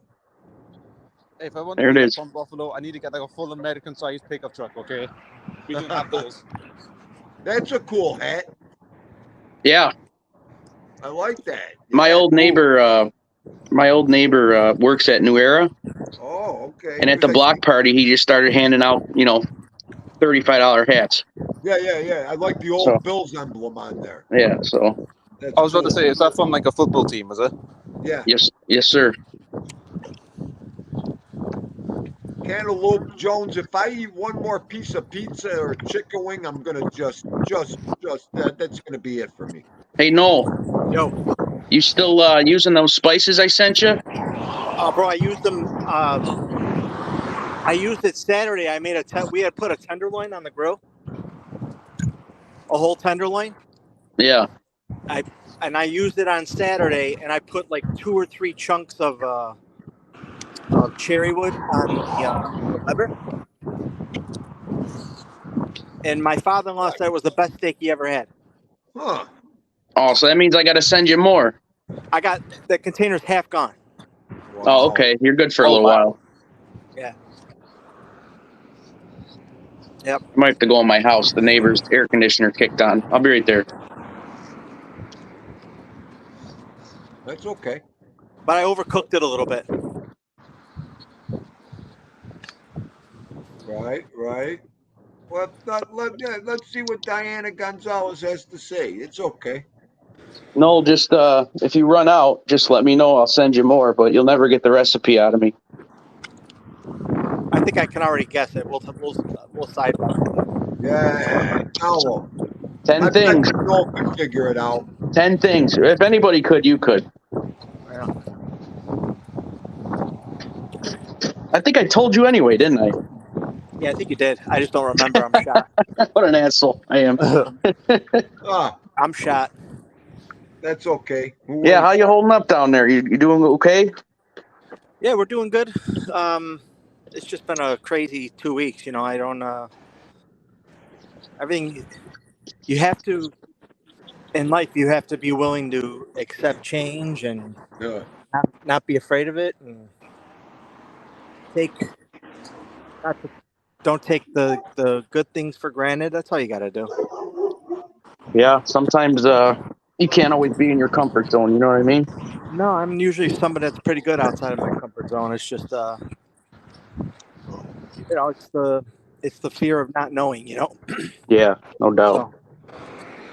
If I want There to it be is. from Buffalo, I need to get like a full American-sized pickup truck, okay? We don't have those. That's a cool hat. Yeah. I like that. My old neighbor works at New Era, Oh, okay. and at the block party, he just started handing out, $35 hats. Yeah. I like the old Bills emblem on there. Yeah. So. That's I was about to cool. say, is that from like a football team? Is it? Yeah. Yes, sir. Cantaloupe Jones, if I eat one more piece of pizza or chicken wing, I'm gonna just that's gonna be it for me. Hey, Noel. Yo. You still using those spices I sent you? Bro, I used them. I used it Saturday. I made we had put a tenderloin on the grill. A whole tenderloin. Yeah. and I used it on Saturday, and I put like 2 or 3 chunks of cherry wood on the lever. And my father-in-law said it was the best steak he ever had. Huh. Oh, so that means I got to send you more. I got the container's half gone. Wow. Oh, okay. You're good for a little while. Yeah. Yep. I might have to go in my house. The neighbor's air conditioner kicked on. I'll be right there. That's okay. But I overcooked it a little bit. Right. Well, let's see what Diana Gonzalez has to say. It's okay. No, just if you run out, just let me know. I'll send you more, but you'll never get the recipe out of me. I think I can already guess it. We'll sidebar. Yeah, tell them. 10 things. I bet you can figure it out. 10 things. If anybody could, you could. Yeah. I think I told you anyway, didn't I? Yeah, I think you did. I just don't remember. I'm shot. What an asshole I am. I'm shot. That's okay. Yeah, how you holding up down there? You doing okay? Yeah, we're doing good. It's just been a crazy 2 weeks. You know, I don't. Everything you have to in life, you have to be willing to accept change and not be afraid of it, and don't take the good things for granted. That's all you got to do. Yeah, sometimes you can't always be in your comfort zone. You know what I mean? No, I'm usually somebody that's pretty good outside of my comfort zone. It's just it's the fear of not knowing, you know. Yeah, no doubt. So,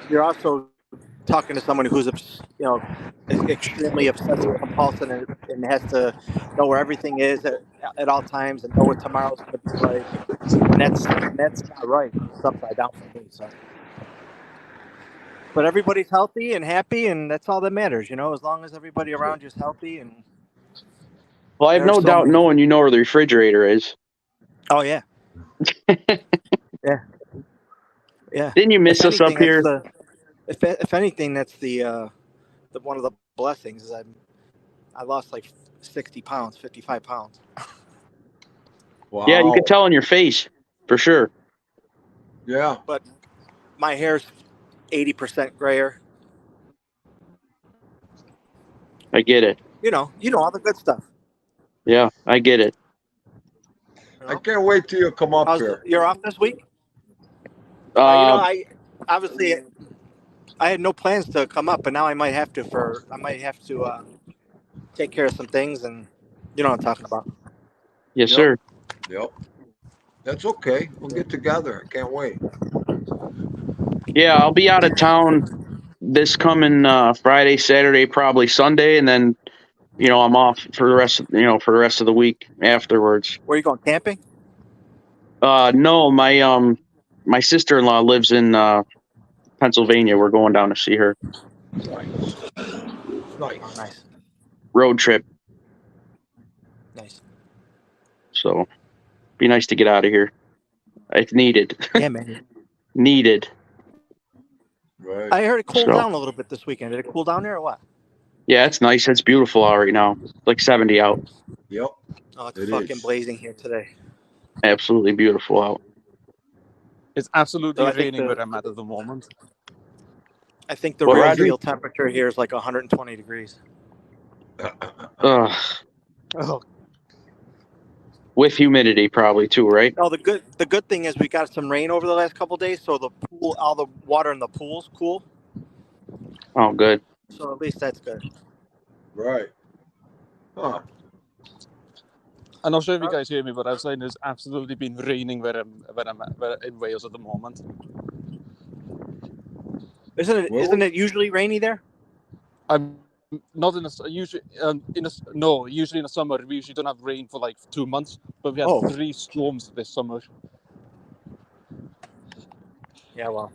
you're also talking to someone who's, you know, extremely obsessive compulsive and has to know where everything is at all times and know what tomorrow's going to be like. And that's not right. It's upside down for me. So, but everybody's healthy and happy, and that's all that matters, you know. As long as everybody around you is healthy, and well, I have no doubt knowing you know where the refrigerator is. Oh yeah. Yeah. Didn't you miss us up here? If anything, that's the one of the blessings is I lost like 60 pounds, 55 pounds. Wow. Yeah, you could tell on your face for sure. Yeah. But my hair's 80% grayer. I get it. You know all the good stuff. Yeah, I get it. I can't wait till you come up here. You're off this week? I had no plans to come up, but now I might have to take care of some things, and you know what I'm talking about. Yes, sir. Yep. That's okay. We'll get together. I can't wait. Yeah, I'll be out of town this coming Friday, Saturday, probably Sunday, and then I'm off for the rest of the week afterwards. Where are you going, camping? No, my sister-in-law lives in Pennsylvania. We're going down to see her. Nice. Oh, nice. Road trip. Nice. So, be nice to get out of here. It's needed. Yeah, man. Needed. Right. I heard it cooled down a little bit this weekend. Did it cool down there or what? Yeah, it's nice. It's beautiful out right now. It's like 70 out. Yep. Oh, it's fucking blazing here today. Absolutely beautiful out. It's absolutely raining where I'm at the moment. I think the real field temperature here is like 120 degrees. Oh. With humidity, probably too, right? No, the good thing is we got some rain over the last couple of days, so all the water in the pool's cool. Oh, good. So at least that's good. Right. Huh. I'm not sure if you guys hear me, but I was saying it's absolutely been raining where I'm in Wales at the moment. Isn't it usually rainy there? I'm not usually in the summer we usually don't have rain for like 2 months, but we had 3 storms this summer. Yeah, well.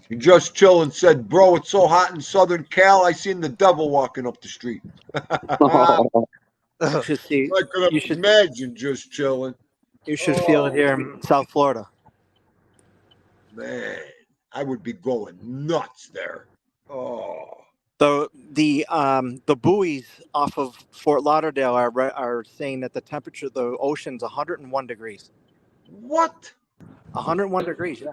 You just chill and said, bro, it's so hot in Southern Cal, I seen the devil walking up the street. You should see. I could imagine just chilling. You should feel it here in South Florida. Man, I would be going nuts there. Oh, The buoys off of Fort Lauderdale are saying that the temperature of the ocean's 101 degrees. what? 101 degrees. Yeah.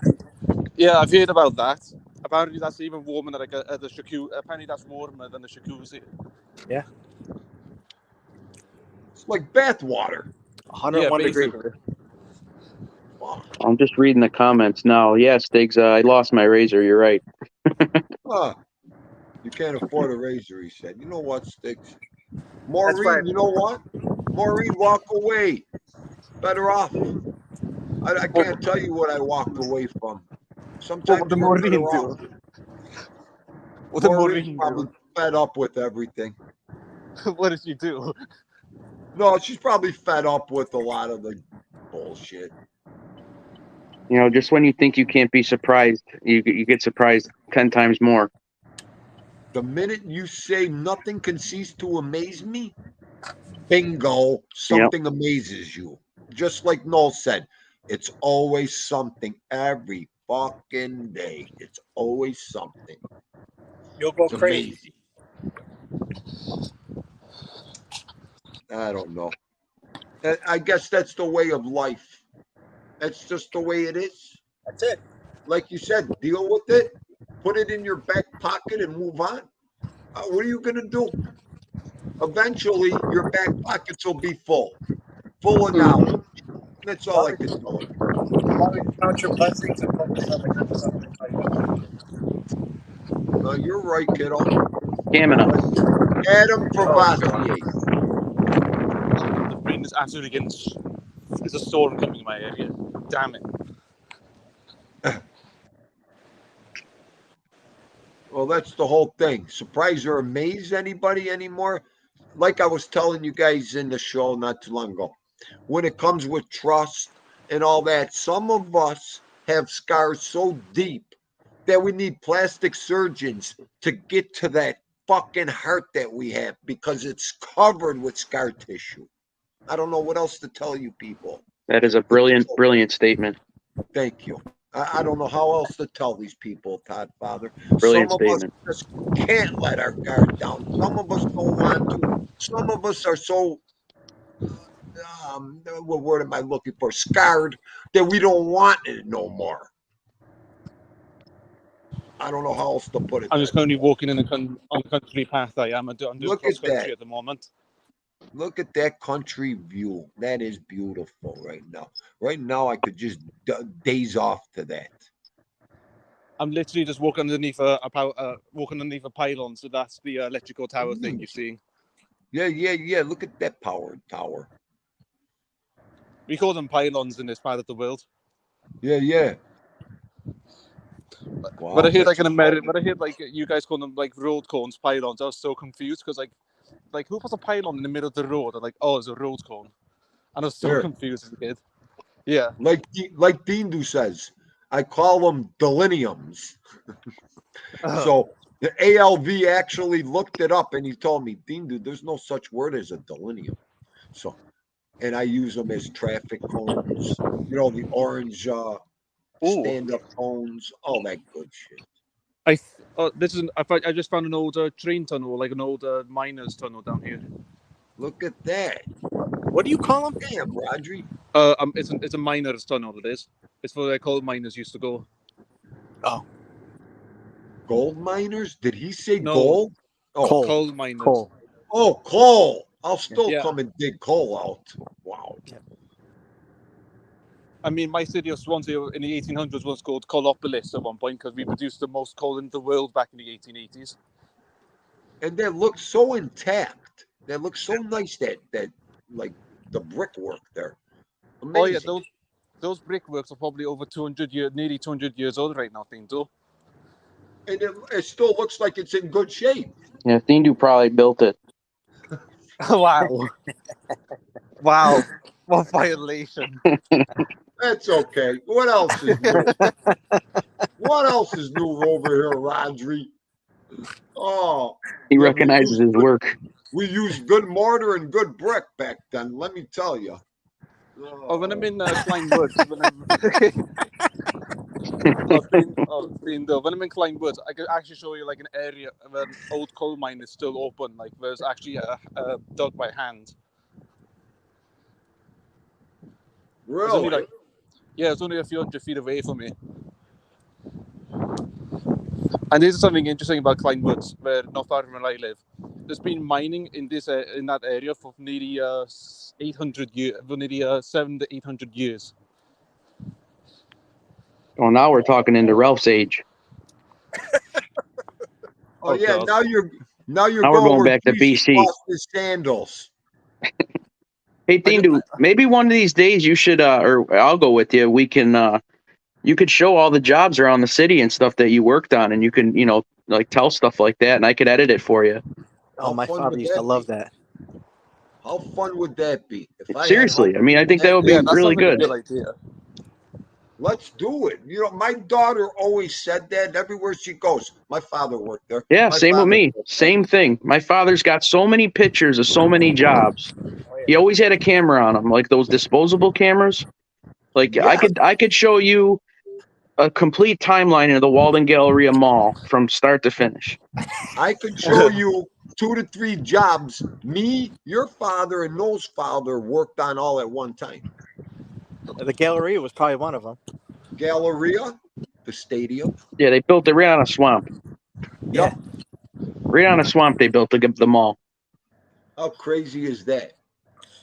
Yeah, I've heard about that. Apparently, that's even warmer than the jacuzzi. Apparently, that's warmer than the jacuzzi. Yeah. It's like bath water. 101 degrees. basically. Wow. I'm just reading the comments now. Yeah, Stiggs, I lost my razor. You're right. Huh. You can't afford a razor, he said. You know what, Sticks? That's right. Maureen, you know what? Maureen, walk away. Better off. I can't tell you what I walked away from. Sometimes the we're better Maureen off. do? What did Maureen's Maureen probably do? fed up with everything. What did she do? No, she's probably fed up with a lot of the bullshit. You know, just when you think you can't be surprised, you get surprised 10 times more. The minute you say nothing can cease to amaze me, bingo, something amazes you. Just like Noel said, it's always something every fucking day. It's always something. You'll go It's crazy. amazing. I don't know. I guess that's the way of life. That's just the way it is. That's it. Like you said, deal with it, put it in your back pocket and move on. What are you going to do? Eventually, your back pockets will be full of knowledge. That's all I can tell you. Always count your blessings and focus on the good stuff. You're right, kiddo. Stamina. Adam Provastier. The rain is absolutely getting. There's a storm coming in my area. Damn it. Well, that's the whole thing. Surprise or amaze anybody anymore? Like I was telling you guys in the show not too long ago, when it comes with trust and all that, some of us have scars so deep that we need plastic surgeons to get to that fucking heart that we have because it's covered with scar tissue. I don't know what else to tell you people. That is a brilliant statement. Thank you. I don't know how else to tell these people, Todd Father. Brilliant Some statement. of us just can't let our guard down. Some of us don't want to. Some of us are so, what word am I looking for? Scarred that we don't want it no more. I don't know how else to put it. I'm just currently walking on the country path. I'm doing Look cross at country that. at the moment. Look at that country view. That is beautiful right now. Right now, I could just daze off to that. I'm literally just walking underneath a pylon, so that's the electrical tower thing you're seeing. Yeah. Look at that power tower. We call them pylons in this part of the world. Yeah. Wow, but I heard like you guys call them like road cones, pylons. I was so confused because like who puts a pylon in the middle of the road? I'm like, oh, it's a road cone, and I was so confused as a kid. Yeah, like Theendu says, I call them delineums. So the ALV actually looked it up and he told me, Theendu, there's no such word as a delineum. So, and I use them as traffic cones. You know, the orange stand-up cones, all that good shit. I just found an old train tunnel, like an old miners tunnel down here. Look at that. What do you call them? Damn, Rodri. It's a miners tunnel. It is. It's where the coal miners used to go. Oh, gold miners? Did he say No. gold? Oh, coal miners. Coal. Oh, coal. I'll still come and dig coal out. Wow. I mean, my city of Swansea in the 1800s was called Coalopolis at one point because we produced the most coal in the world back in the 1880s. And that looks so intact. That looks so nice. That like the brickwork there. Amazing. Oh yeah, those brickworks are probably over 200 years, nearly 200 years old right now, Theendu. And it still looks like it's in good shape. Yeah, Theendu probably built it. Wow. Wow. What violation. That's okay. What else is new? What else is new over here, Rodri? Oh. He recognizes his work. We used good mortar and good brick back then, let me tell you. Oh, when I'm in Klein Woods, Theendu. When I'm in Kleinwoods, I can actually show you like an area of an old coal mine that's still open. Like there's actually a dug by hand. It's only Really? it's only a few hundred feet away from me. And this is something interesting about Kleinwoods, where not far from where I live. There's been mining in that area for nearly 800 years, for nearly 700 to 800 years. Well, now we're talking into Ralph's age. Oh yeah, God. now you're Now we're going where back to Jesus BC. lost his sandals. Hey, Theendu, maybe one of these days you should, or I'll go with you. We can, you could show all the jobs around the city and stuff that you worked on, and you can, like tell stuff like that, and I could edit it for you. Oh, How my fun father would used to that love be? that. How fun would that be? If I had Seriously, I mean, I think that would be Yeah, that really sounds like a good. good idea. Let's do it. My daughter always said that everywhere she goes. My father worked there. Yeah, My same with father me. worked there. Same thing. My father's got so many pictures of so many jobs. He always had a camera on him, like those disposable cameras. Like Yeah, I could show you a complete timeline of the Walden Galleria Mall from start to finish. I could show you 2 to 3 jobs me, your father, and Noel's father worked on all at one time. The Galleria was probably one of them. Galleria, the stadium. Yeah, they built it right on a swamp. Yep. Right on a swamp, they built the mall. How crazy is that?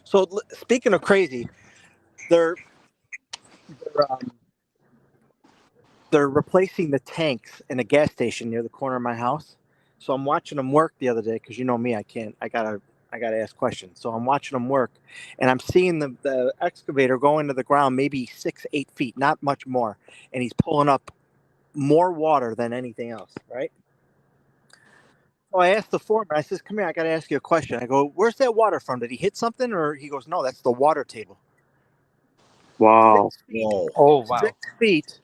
So speaking of crazy, they're replacing the tanks in a gas station near the corner of my house. So I'm watching them work the other day because you know me, I gotta ask questions. So I'm watching them work, and I'm seeing the excavator go into the ground maybe 6-8 feet, not much more, and he's pulling up more water than anything else, right? So I asked the foreman, I says, come here, I got to ask you a question. I go, where's that water from? Did he hit something? Or he goes, no, that's the water table. Wow. 6 feet. Whoa. Oh, wow. 6 feet.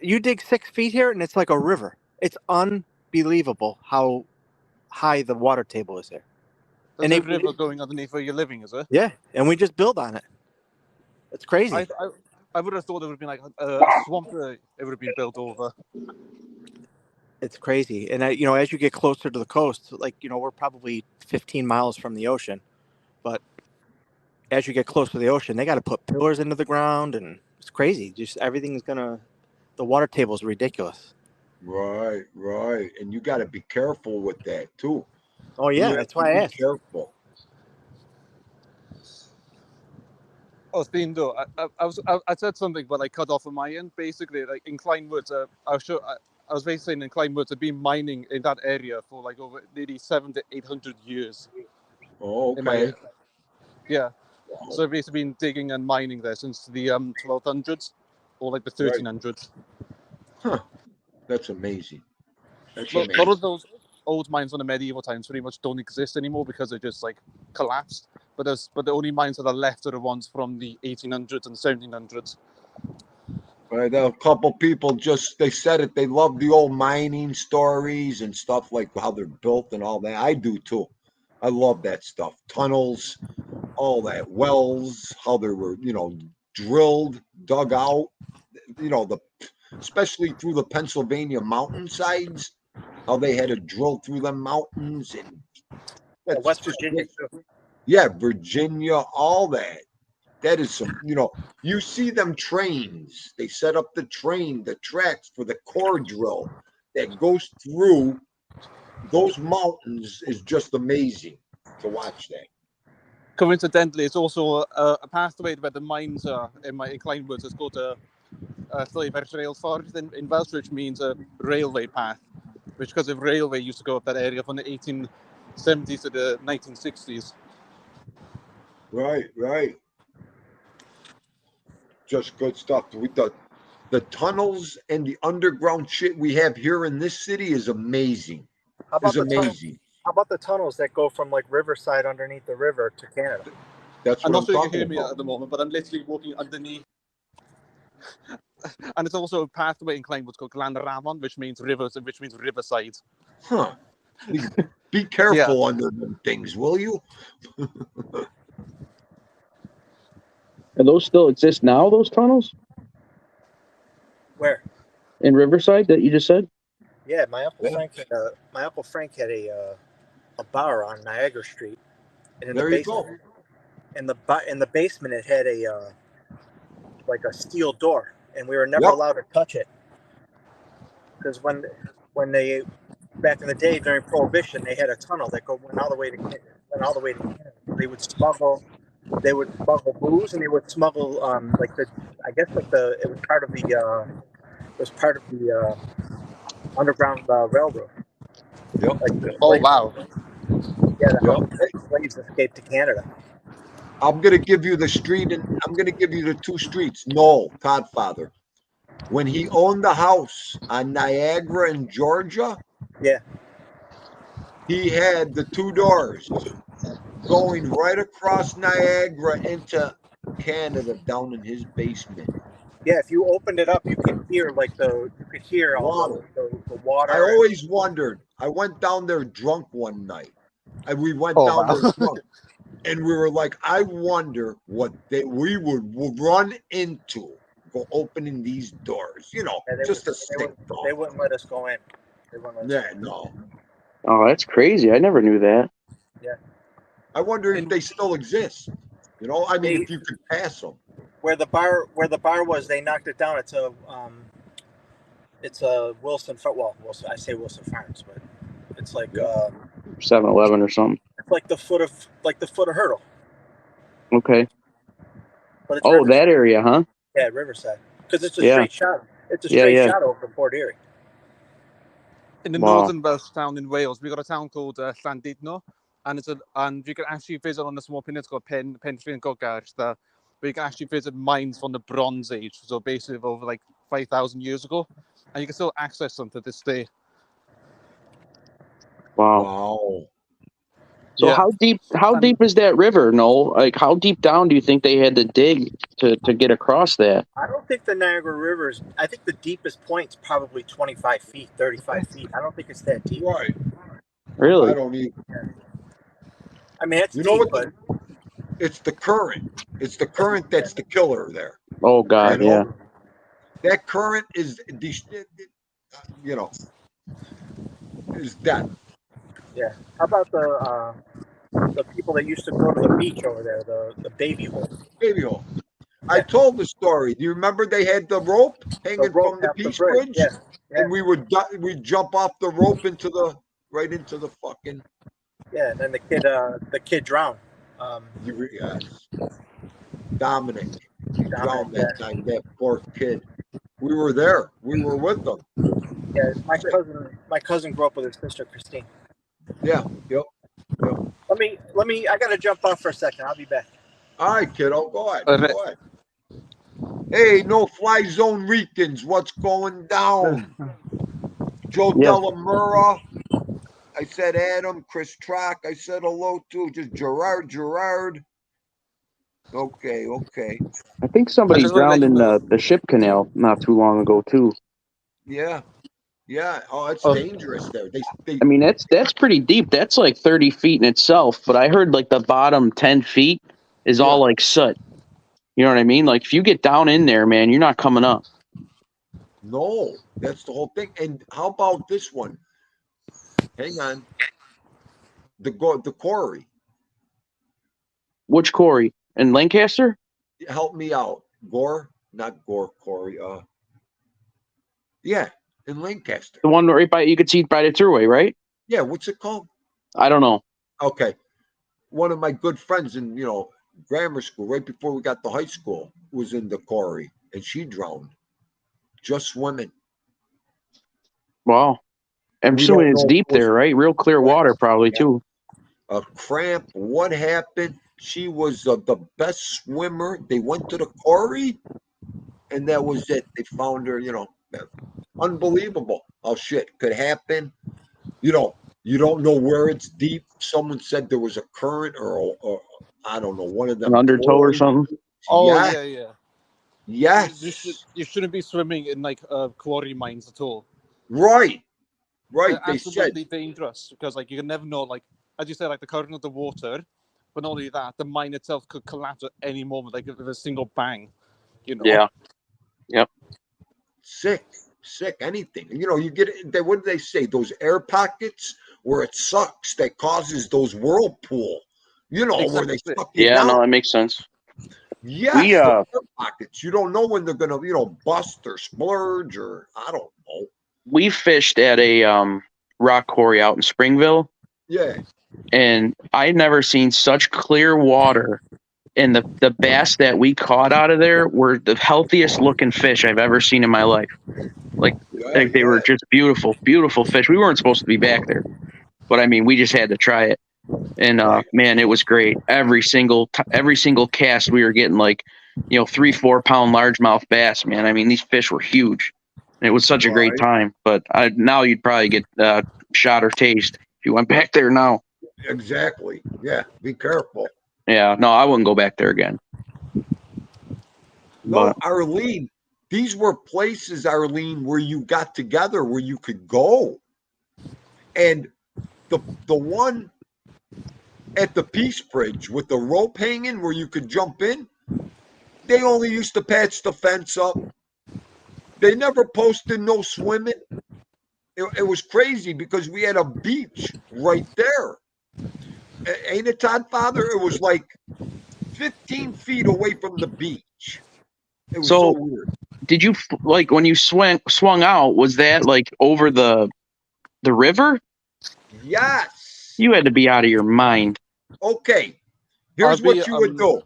You dig 6 feet here, and it's like a river. It's unbelievable how high the water table is there. There's a river going underneath where you're living, is it? Yeah, and we just build on it. It's crazy. I would have thought it would have been like a swamp that it would have been built over. It's crazy. And as you get closer to the coast, like, we're probably 15 miles from the ocean, but as you get close to the ocean, they got to put pillars into the ground, and it's crazy. Just everything's the water table is ridiculous. Right. And you got to be careful with that too. Oh yeah, that's why I asked. Careful. Oh, Theendu, I said something, but I cut off on my end. Basically, like in Kleinwoods, I was basically saying in Kleinwoods, I've been mining in that area for like over nearly 700 to 800 years. Oh, okay. Yeah. So I've basically been digging and mining there since the 1200s or like the 1300s. Huh. That's amazing. A lot of those old mines from the medieval times pretty much don't exist anymore because they just like collapsed. But the only mines that are left are the ones from the 1800s and 1700s. Right, a couple people they said it. They love the old mining stories and stuff like how they're built and all that. I do too. I love that stuff. Tunnels, all that, wells, how they were, drilled, dug out, especially through the Pennsylvania mountainsides, how they had to drill through the mountains and West Virginia. Yeah, Virginia, all that. That is some, you see them trains. They set up the tracks for the core drill that goes through those mountains is just amazing to watch that. Coincidentally, it's also a pathway where the mines are in Kleinwoods. It's called a Railford in Welsh, which means a railway path, which because of railway used to go up that area from the 1870s to the 1960s. Right. Just good stuff. With the tunnels and the underground shit we have here in this city is amazing. How about the tunnels that go from like Riverside underneath the river to Canada? That's what I'm not sure you talking can hear me about at the moment, but I'm literally walking underneath. And it's also a pathway in Kleinwoods called Glanravon, which means rivers and which means riverside. Huh. Be careful under them things, will you? And those still exist now, those tunnels? Where? in Riverside that you just said? Yeah, my uncle Yeah. Frank had a bar on Niagara Street, and in There the you go. basement, in the basement, it had a like a steel door, and we were never Yep. allowed to touch it because when they back in the day during Prohibition, they had a tunnel that went all the way to Canada. They would smuggle booze, and they would smuggle it was part of the Underground Railroad. Yep. Like the Oh slaves, wow. yeah, to help Yep. the slaves escape to Canada. I'm gonna give you the street, and I'm gonna give you the two streets. Noel, Godfather, when he owned the house on Niagara in Georgia, Yeah, he had the two doors going right across Niagara into Canada down in his basement. yeah. If you opened it up, you could hear all Wow. the water. I always wondered. I went down there drunk one night. And we went Oh down wow. there drunk. And we were like, I wonder what we would run into go opening these doors. You know, And just a they sick wouldn't thought. they wouldn't let us go in. They wouldn't let us Yeah, go in. no. Oh, that's crazy. I never knew that. I wonder if And- they still exist. You know, I mean, They- if you could pass them. Where the bar was, they knocked it down. It's a Wilson. Well, Wilson. I say Wilson Farms, but it's like 7-Eleven or something. it's like the foot of Hurdle, Okay. but it's Oh, Riverside. that area, huh? Yeah, Riverside, because it's a Yeah. straight shot. It's a Yeah, straight yeah. shot over Port Erie. In the Wow. northernmost town in Wales, we got a town called Llandudno, and you can actually visit on a small peninsula called Penllyn Gogarth, where you can actually visit mines from the Bronze Age, so basically over like 5,000 years ago, and you can still access them to this day. Wow. Wow. So Yeah. how deep is that river, Noel? Like how deep down do you think they had to dig to get across that? I don't think the Niagara River I think the deepest point's probably 25 feet, 35 feet. I don't think it's that deep. Right. Really? I don't even. I mean, it's You know deep, what? It's the current. It's the current that's the killer there. Oh God, You know? yeah. That current is, you know, is death. yeah. How about the people that used to go to the beach over there, the baby hole? Baby hole. I told the story. Do you remember they had the rope hanging from the half Peace bridge. Bridge? Yeah, And we'd jump off the rope right into the fucking. yeah. And then the kid drowned. Yes. Dominic. He Dominic, drowned that time. That poor kid. We were there. We were with them. Yeah, my cousin grew up with his sister Christine. Yeah. Yep. Let me. I gotta jump off for a second. I'll be back. All right, kiddo. Go ahead. Okay. Go ahead. Hey, no fly zone Ricans. What's going down? Joe Yeah. Delamura. I said Adam, Chris Trock. I said hello to just Gerard. Okay. I think somebody I just wanna let drowned you in know. the ship canal not too long ago too. Yeah. Oh, it's Oh. dangerous there. They I mean that's pretty deep. That's like 30 feet in itself. But I heard like the bottom 10 feet is all like soot. You know what I mean? Like if you get down in there, man, you're not coming up. no, that's the whole thing. And how about this one? Hang on. The quarry. Which quarry? In Lancaster? Help me out. Not Gore Quarry. Yeah, in Lancaster. The one right by you could see it by the thruway, right? Yeah, what's it called? I don't know. Okay. One of my good friends in, grammar school, right before we got to high school, was in the quarry, and she drowned. Just swimming. Wow. I'm We assuming don't it's know deep if it was there, right? Real clear water probably too. a cramp. What happened? She was the best swimmer. They went to the quarry, and that was it. They found her, unbelievable how shit could happen. You don't know where it's deep. Someone said there was a current or I don't know, one of them. An undertow or something. Oh Yeah. yeah. Yes. You shouldn't be swimming in like quarry mines at all. Right. They're They said. absolutely dangerous because like you can never know, like as you said, like the current of the water, but not only that, the mine itself could collapse at any moment, like with a single bang. Yeah. Yep. Sick. sick, anything. You know, you get it. What do they say? Those air pockets where it sucks that causes those whirlpool. You know, where they Exactly. suck you Yeah, down. no, that makes sense. Yes, We, the air pockets. You don't know when they're gonna, bust or splurge or I don't know. we fished at a rock quarry out in Springville, Yeah. and I'd never seen such clear water. And the bass that we caught out of there were the healthiest looking fish I've ever seen in my life. Like they were just beautiful, beautiful fish. We weren't supposed to be back there, but I mean, we just had to try it. And Right. man, it was great. Every single cast, we were getting like, 3-4 pound largemouth bass. Man, I mean, these fish were huge. And it was such a great Right. time. But now you'd probably get shot or tased if you went back there now. Exactly. Yeah. Be careful. Yeah, no, I wouldn't go back there again. No, But Arlene, these were places, Arlene, where you got together, where you could go. And the one at the Peace Bridge with the rope hanging where you could jump in, they only used to patch the fence up. They never posted no swimming. It was crazy because we had a beach right there. Ain't it, Todd, Father? It was like 15 feet away from the beach. It was so weird. did you like when you swung out? Was that like over the river? Yes. You had to be out of your mind. Okay. Here's what you would do.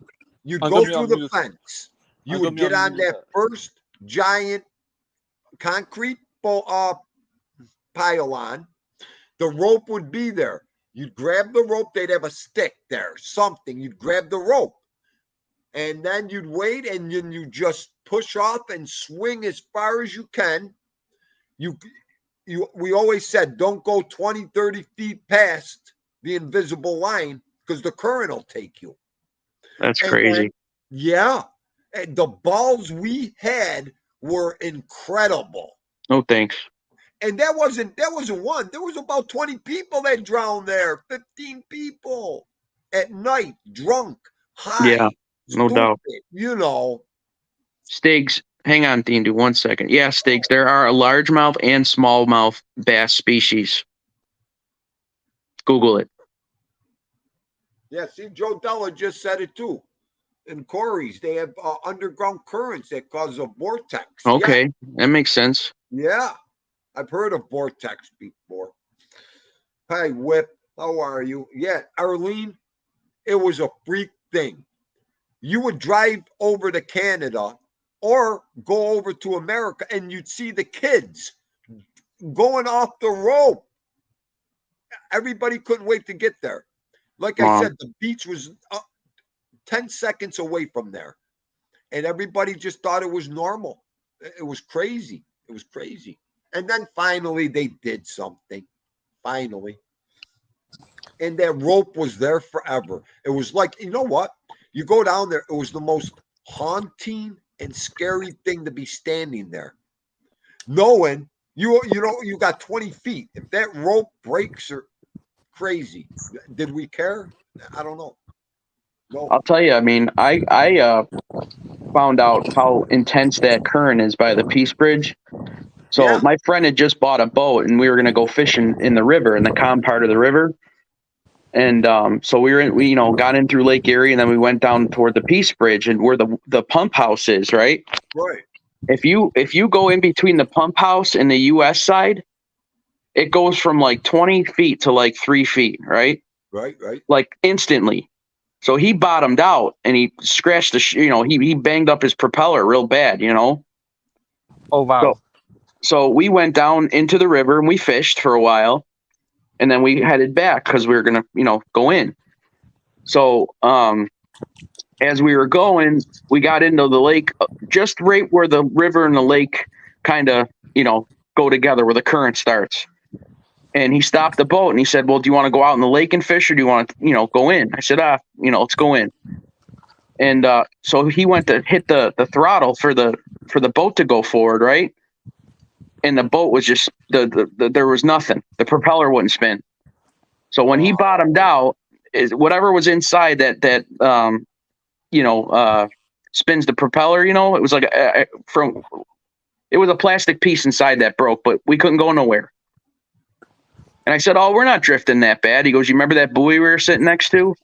You'd I'm go gonna be through on the mute. fence. You I'm would gonna be get on on mute. that first giant concrete pylon. The rope would be there. You'd grab the rope. They'd have a stick there, something. You'd grab the rope. And then you'd wait, and then you just push off and swing as far as you can. We always said, don't go 20, 30 feet past the invisible line because the current will take you. That's crazy. Yeah. And the balls we had were incredible. No thanks. And that wasn't one. There was about 20 people that drowned there, 15 people at night, drunk, high. Yeah, no doubt. Stupid. Stiggs, hang on, Theendu, 1 second. Yeah, Stiggs, there are a largemouth and smallmouth bass species. Google it. Yeah, see, Joe Della just said it too. In Corey's, they have underground currents that cause a vortex. Okay, that makes sense. Yeah, I've heard of vortex before. Hi, Whip. How are you? Yeah, Arlene, it was a freak thing. You would drive over to Canada or go over to America and you'd see the kids going off the rope. Everybody couldn't wait to get there. Like I said, the beach was 10 seconds away from there. And everybody just thought it was normal. It was crazy. It was crazy. And then finally they did something. Finally. And that rope was there forever. It was like, you know what? You go down there, it was the most haunting and scary thing to be standing there. Knowing you got 20 feet. If that rope breaks or crazy. Did we care? I don't know. No. I'll tell you, I mean, I found out how intense that current is by the Peace Bridge. So my friend had just bought a boat and we were going to go fishing in the river, in the calm part of the river. And so we got in through Lake Erie and then we went down toward the Peace Bridge and where the pump house is, right? Right. If you go in between the pump house and the US side, it goes from like 20 feet to like 3 feet, right? Right. Like instantly. So he bottomed out and he scratched he banged up his propeller real bad, Oh, wow. So we went down into the river and we fished for a while and then we headed back because we were going to, go in. So as we were going, we got into the lake just right where the river and the lake kind of, go together where the current starts. And he stopped the boat and he said, well, do you want to go out in the lake and fish or do you want to, go in? I said, let's go in. And so he went to hit the throttle for the boat to go forward, right? And the boat was just, there was nothing. The propeller wouldn't spin. So when he bottomed out, whatever was inside that spins the propeller, it was like It was a plastic piece inside that broke, but we couldn't go nowhere. And I said, "Oh, we're not drifting that bad." He goes, "You remember that buoy we were sitting next to?"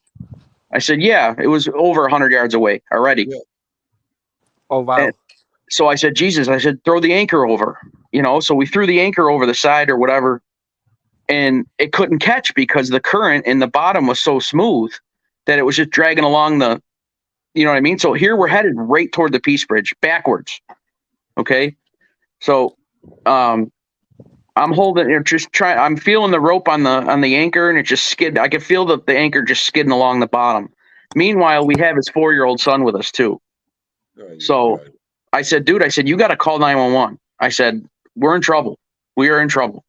I said, "Yeah, it was over 100 yards away already." Yeah. Oh wow. And so I said, "Jesus," I said, "throw the anchor over." So we threw the anchor over the side or whatever, and it couldn't catch because the current in the bottom was so smooth that it was just dragging along the, you know what I mean? So here we're headed right toward the Peace Bridge, backwards. Okay. So I'm holding it, I'm feeling the rope on the anchor, and it just skid. I could feel the anchor just skidding along the bottom. Meanwhile, we have his 4-year-old son with us too. So I said, "Dude," I said, "you got to call 911. I said, "We're in trouble. We are in trouble.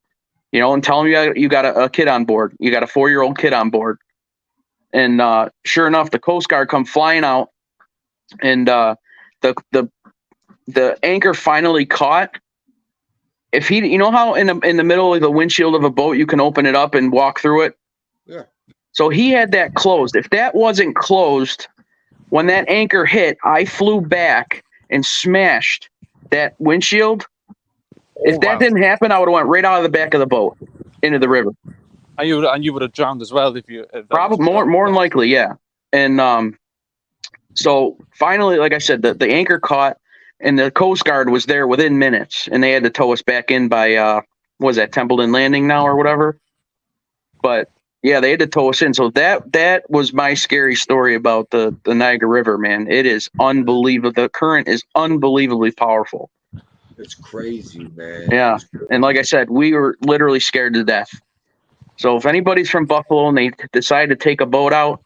And tell him you got a kid on board. You got a 4-year-old kid on board." And sure enough, the Coast Guard come flying out, and the anchor finally caught. If he, how in the middle of the windshield of a boat you can open it up and walk through it. Yeah. So he had that closed. If that wasn't closed, when that anchor hit, I flew back and smashed that windshield. If that didn't happen, I would have went right out of the back of the boat into the river. And you would have drowned as well if Probably more than likely, yeah. And so finally, like I said, the anchor caught, and the Coast Guard was there within minutes, and they had to tow us back in by what was that, Templeton Landing now or whatever. But yeah, they had to tow us in. So that was my scary story about the Niagara River, man. It is unbelievable. The current is unbelievably powerful. It's crazy, man. Yeah. And like I said, we were literally scared to death. So if anybody's from Buffalo and they decide to take a boat out,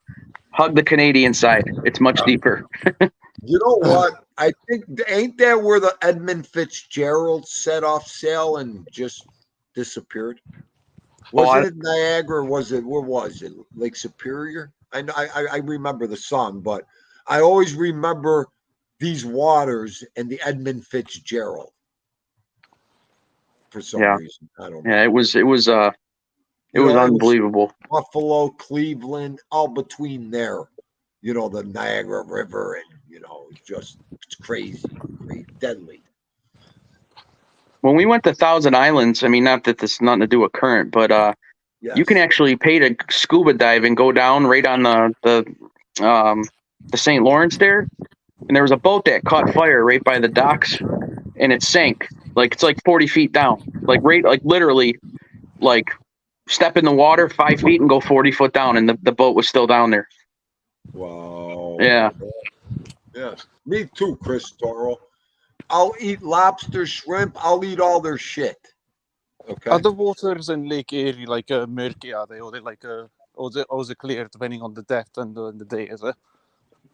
hug the Canadian side. It's much deeper. You know what? I think, ain't that where the Edmund Fitzgerald set off sail and just disappeared? Was it Niagara? Where was it? Lake Superior? I remember the song, but I always remember these waters and the Edmund Fitzgerald for some reason. I don't know. Yeah, it was unbelievable. Buffalo, Cleveland, all between there. The Niagara River, and it's crazy, deadly. When we went to Thousand Islands, I mean, not that this has nothing to do with current, but you can actually pay to scuba dive and go down right on the St. Lawrence there, and there was a boat that caught fire right by the docks, and it sank. It's like 40 feet down, literally, step in the water 5 feet and go 40 foot down, and the boat was still down there. Wow. Yeah. Yeah. Me too, Chris Toro. I'll eat lobster, shrimp. I'll eat all their shit. Okay. Are the waters in Lake Erie murky? Are they, or is it clear depending on the depth and the day? Is it?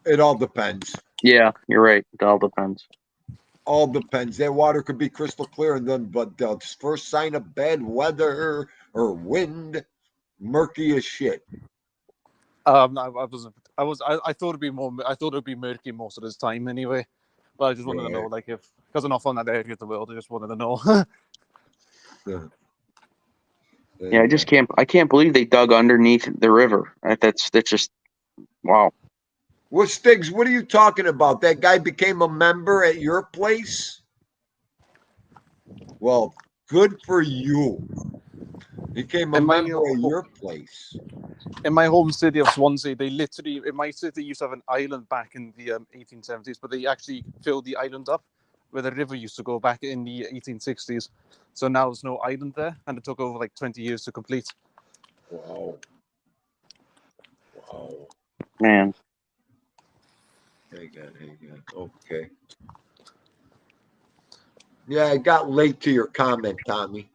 It all depends. Yeah, you're right. It all depends. All depends. That water could be crystal clear, but the first sign of bad weather or wind, murky as shit. I thought it'd be more. I thought it'd be murky most of the time anyway. But I just wanted to know, because I'm not from that area of the world, I just wanted to know. Yeah, I can't believe they dug underneath the river. That's just wow. Well, Stiggs, what are you talking about? That guy became a member at your place? Well, good for you. Became a member at your place. In my home city of Swansea, in my city used to have an island back in the 1870s, but they actually filled the island up where the river used to go back in the 1860s. So now there's no island there, and it took over 20 years to complete. Wow. Man. Hang on. Okay. Yeah, I got late to your comment, Tommy.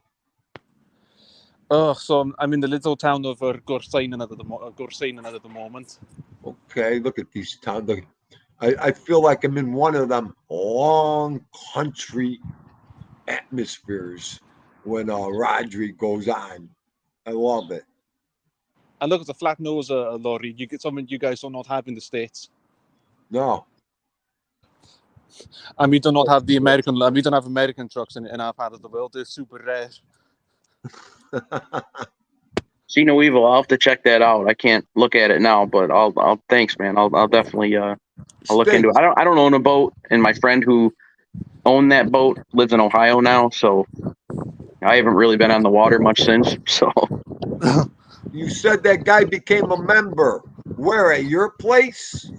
Oh, so I'm in the little town of Gorsainen at the moment. Okay, look at these towns. I feel like I'm in one of them long country atmospheres when Rodri goes on. I love it. And look, it's a flat nose lorry. You get something you guys do not have in the States. No. And we do not have we don't have American trucks in our part of the world. They're super rare. See no evil. I'll have to check that out. I can't look at it now, but I'll thanks, man. I'll definitely I'll look into it. I don't own a boat, and my friend who owned that boat lives in Ohio now, so I haven't really been on the water much since. So You said that guy became a member. Where, at your place?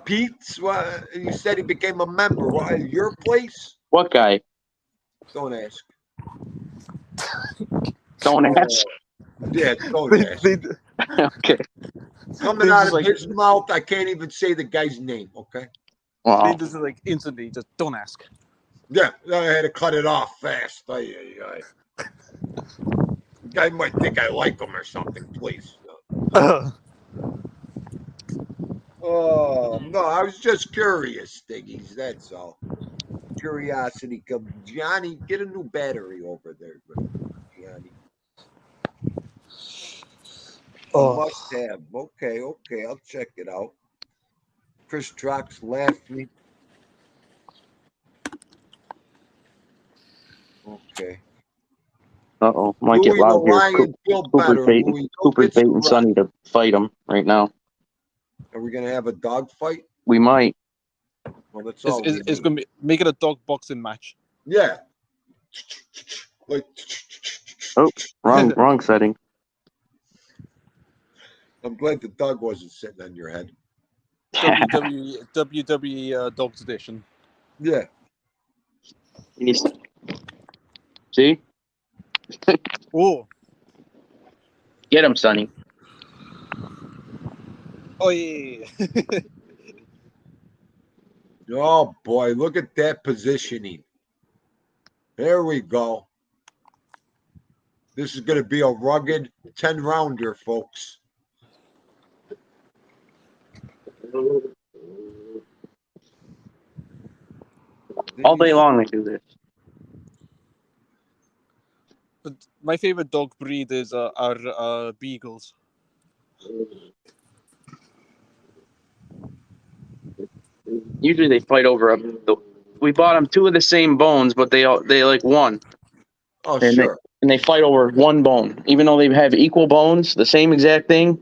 Pete's? You said he became a member. What, at your place? what guy? Don't ask. Don't ask. Yeah, don't ask. Okay. Coming out of his mouth, I can't even say the guy's name, okay? Wow. This is like instantly, just don't ask. Yeah, I had to cut it off fast. The guy might think I like him or something, please. Oh, no, I was just curious, Stiggies, that's all. Curiosity. Johnny, get a new battery over there, Johnny. Must have. Okay, I'll check it out. Chris Drock's laughing. Okay. Uh-oh. Might get Louis the loud here. Lion feel better, Louis. Cooper's baiting Sonny to fight him right now. Are we gonna have a dog fight? We might. Well, that's all. It's gonna be make it a dog boxing match. Yeah. Like. Oh, wrong setting. I'm glad the dog wasn't sitting on your head. WWE Dogs Edition. Yeah. See? Oh. Get him, Sonny. Oh yeah. Oh boy, look at that positioning. There we go. This is going to be a rugged 10-rounder, folks. All day long they do this. But my favorite dog breed is are beagles. Usually they fight over we bought them 2 of the same bones, but they like won. Oh, and sure. They fight over one bone, even though they have equal bones, the same exact thing.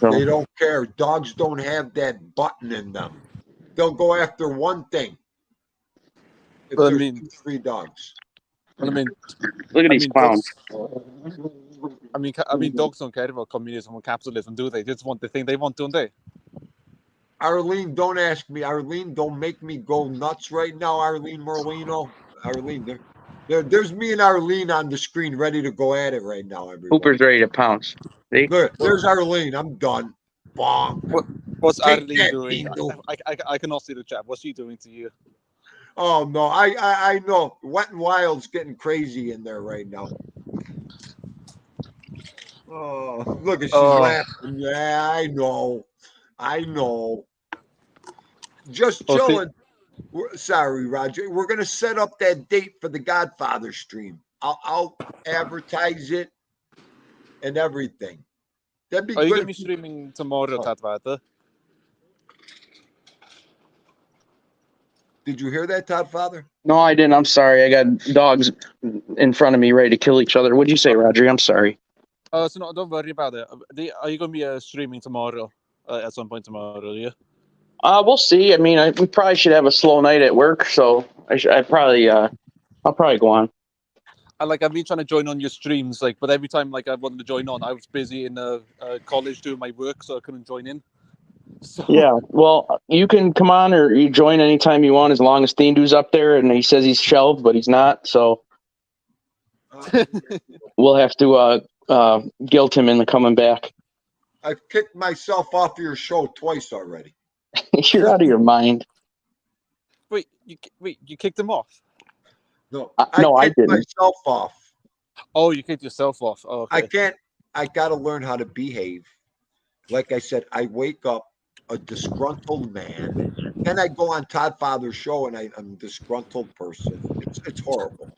So, they don't care. Dogs don't have that button in them. They'll go after one thing. If But there's 3 dogs. Look at these clowns. Dogs don't care about communism or capitalism, do they? They just want the thing they want, don't they? Arlene, don't ask me. Arlene, don't make me go nuts right now. Arlene Merlino. Arlene, there's me and Arlene on the screen ready to go at it right now, everybody. Hooper's ready to pounce. See? Look, there's Arlene. I'm done. Bonk. What's Take Arlene that, doing? Theendu. I cannot see the chat. What's she doing to you? Oh, no. I know. Wet and Wild's getting crazy in there right now. Oh, look, she's laughing. Yeah, I know. Just chilling. Sorry, Roger. We're going to set up that date for the Godfather stream. I'll advertise it and everything. That'd be good. Are you going to be streaming tomorrow, Tadvata? Did you hear that, Todfather? No, I didn't. I'm sorry. I got dogs in front of me ready to kill each other. What'd you say, Roger? I'm sorry. Don't worry about it. Are you going to be streaming tomorrow? At some point tomorrow, yeah? We'll see. I mean, we probably should have a slow night at work, so I'll probably go on. I've been trying to join on your streams, but every time I wanted to join on, I was busy in college doing my work, so I couldn't join in. So. Yeah, well, you can come on or you join anytime you want, as long as Theendu's up there, and he says he's shelved, but he's not. So we'll have to guilt him into coming back. I've kicked myself off your show twice already. You're out of your mind. Wait, you kicked him off? No, I kicked didn't. myself off. Oh, you kicked yourself off. Oh, okay. I got to learn how to behave. Like I said, I wake up a disgruntled man. Then I go on Todfather's show and I'm a disgruntled person. It's horrible.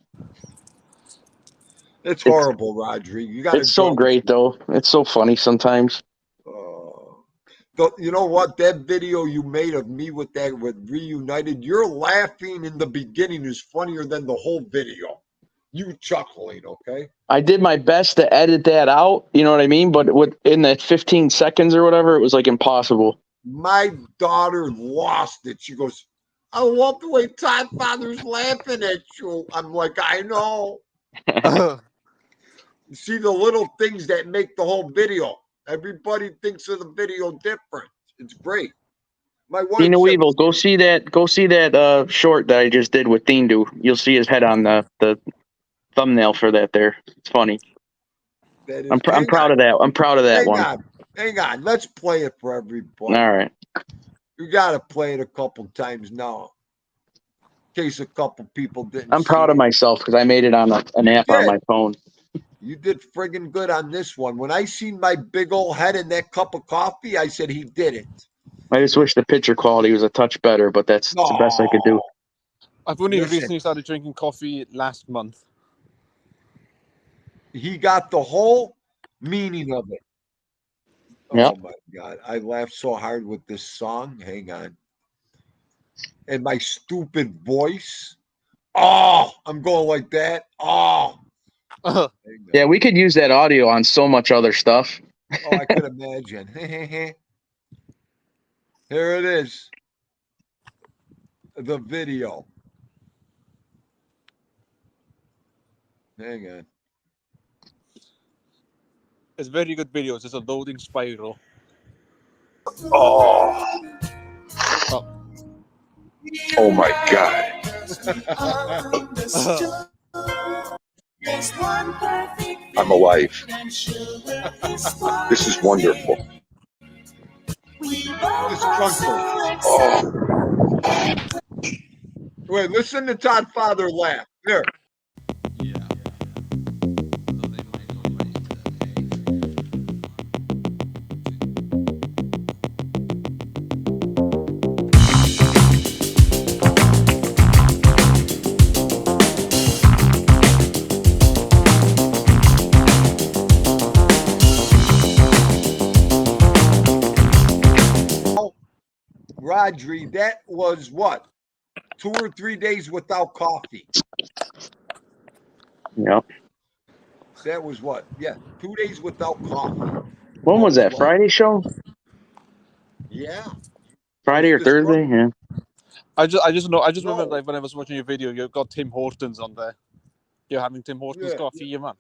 It's horrible, Rodri. You got. It's so great though. It's so funny sometimes. You know what? That video you made of me with Reunited, you're laughing in the beginning is funnier than the whole video. You chuckling, okay? I did my best to edit that out, you know what I mean? But in that 15 seconds or whatever, it was impossible. My daughter lost it. She goes, I love the way Todd Father's laughing at you. I'm like, I know. You see the little things that make the whole video. Everybody thinks of the video different. It's great. My wife Dino said, Evil, go see that short that I just did with Theendu. You'll see his head on the thumbnail for that there. It's funny. that is, I'm hang proud on, of that. I'm proud of that hang one. on, hang on. Let's play it for everybody. All right. You got to play it a couple times now, in case a couple people didn't I'm see proud of it. myself because I made it on an app on my phone. You did friggin' good on this one. When I seen my big old head in that cup of coffee, I said he did it. I just wish the picture quality was a touch better, but that's the best I could do. I've only Listen. recently started drinking coffee last month. He got the whole meaning of it. Yep. Oh my God. I laughed so hard with this song. Hang on. And my stupid voice. Oh, I'm going like that. Oh. Yeah, we could use that audio on so much other stuff. Oh, I could imagine. Here it is. The video. Hang on. It's very good video. It's just a loading spiral. Oh. Oh my God. I'm alive. This is wonderful. This country. Oh. Wait, listen to Todd Father laugh. Here. Rodri, that was what? 2 or 3 days without coffee. Yep. That was what? Yeah, 2 days without coffee. When was that? like, Friday show? Yeah. Friday or Thursday? Yeah. I just No. remember like when I was watching your video, you got Tim Hortons on there. You're having Tim Hortons coffee, man.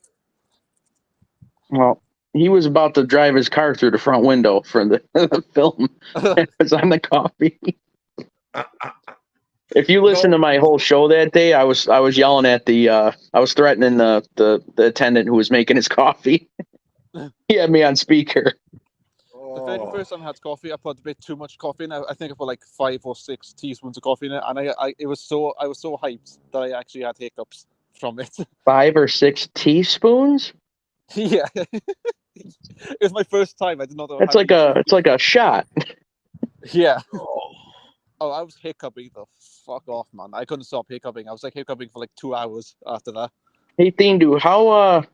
Well, he was about to drive his car through the front window for the film. It was on the coffee. If you listen to my whole show that day, I was yelling at I was threatening the attendant who was making his coffee. He had me on speaker. The very first time I had coffee, I put a bit too much coffee in. I think I put like 5 or 6 teaspoons of coffee in it, and I was so hyped that I actually had hiccups from it. 5 or 6 teaspoons? Yeah, it was my first time. I did not know. It's like a shot. Yeah. Oh, I was hiccuping the fuck off, man. I couldn't stop hiccuping. I was like hiccuping for like 2 hours after that. Hey, Theendu, how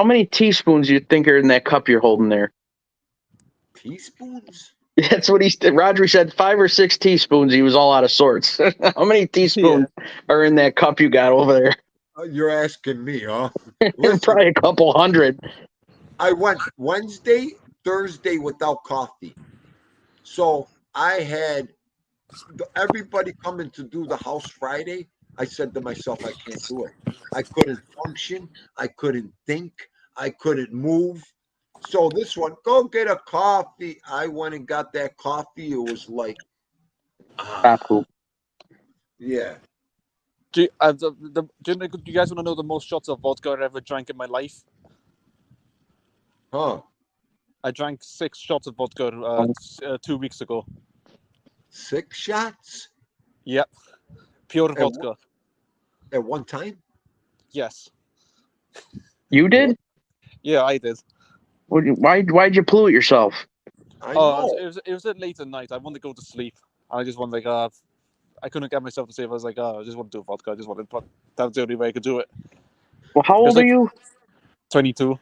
many teaspoons do you think are in that cup you're holding there? Teaspoons? That's what he said. Rodri said 5 or 6 teaspoons. He was all out of sorts. How many teaspoons are in that cup you got over there? You're asking me, huh? Probably a couple hundred. I went Wednesday, Thursday without coffee. So I had everybody coming to do the house Friday. I said to myself, I can't do it. I couldn't function. I couldn't think. I couldn't move. So this one, go get a coffee. I went and got that coffee. It was like, yeah. Do you guys want to know the most shots of vodka I ever drank in my life? Huh? I drank 6 shots of vodka 2 weeks ago. 6 shots? Yep. Pure vodka. At one time? Yes. You did? Yeah, I did. Why'd you pollute yourself? It was late at night. I wanted to go to sleep. And I just wanted I couldn't get myself to sleep. I was like, I just want to do vodka. I just wanted to that was the only way I could do it. Well, how old are you? 22. All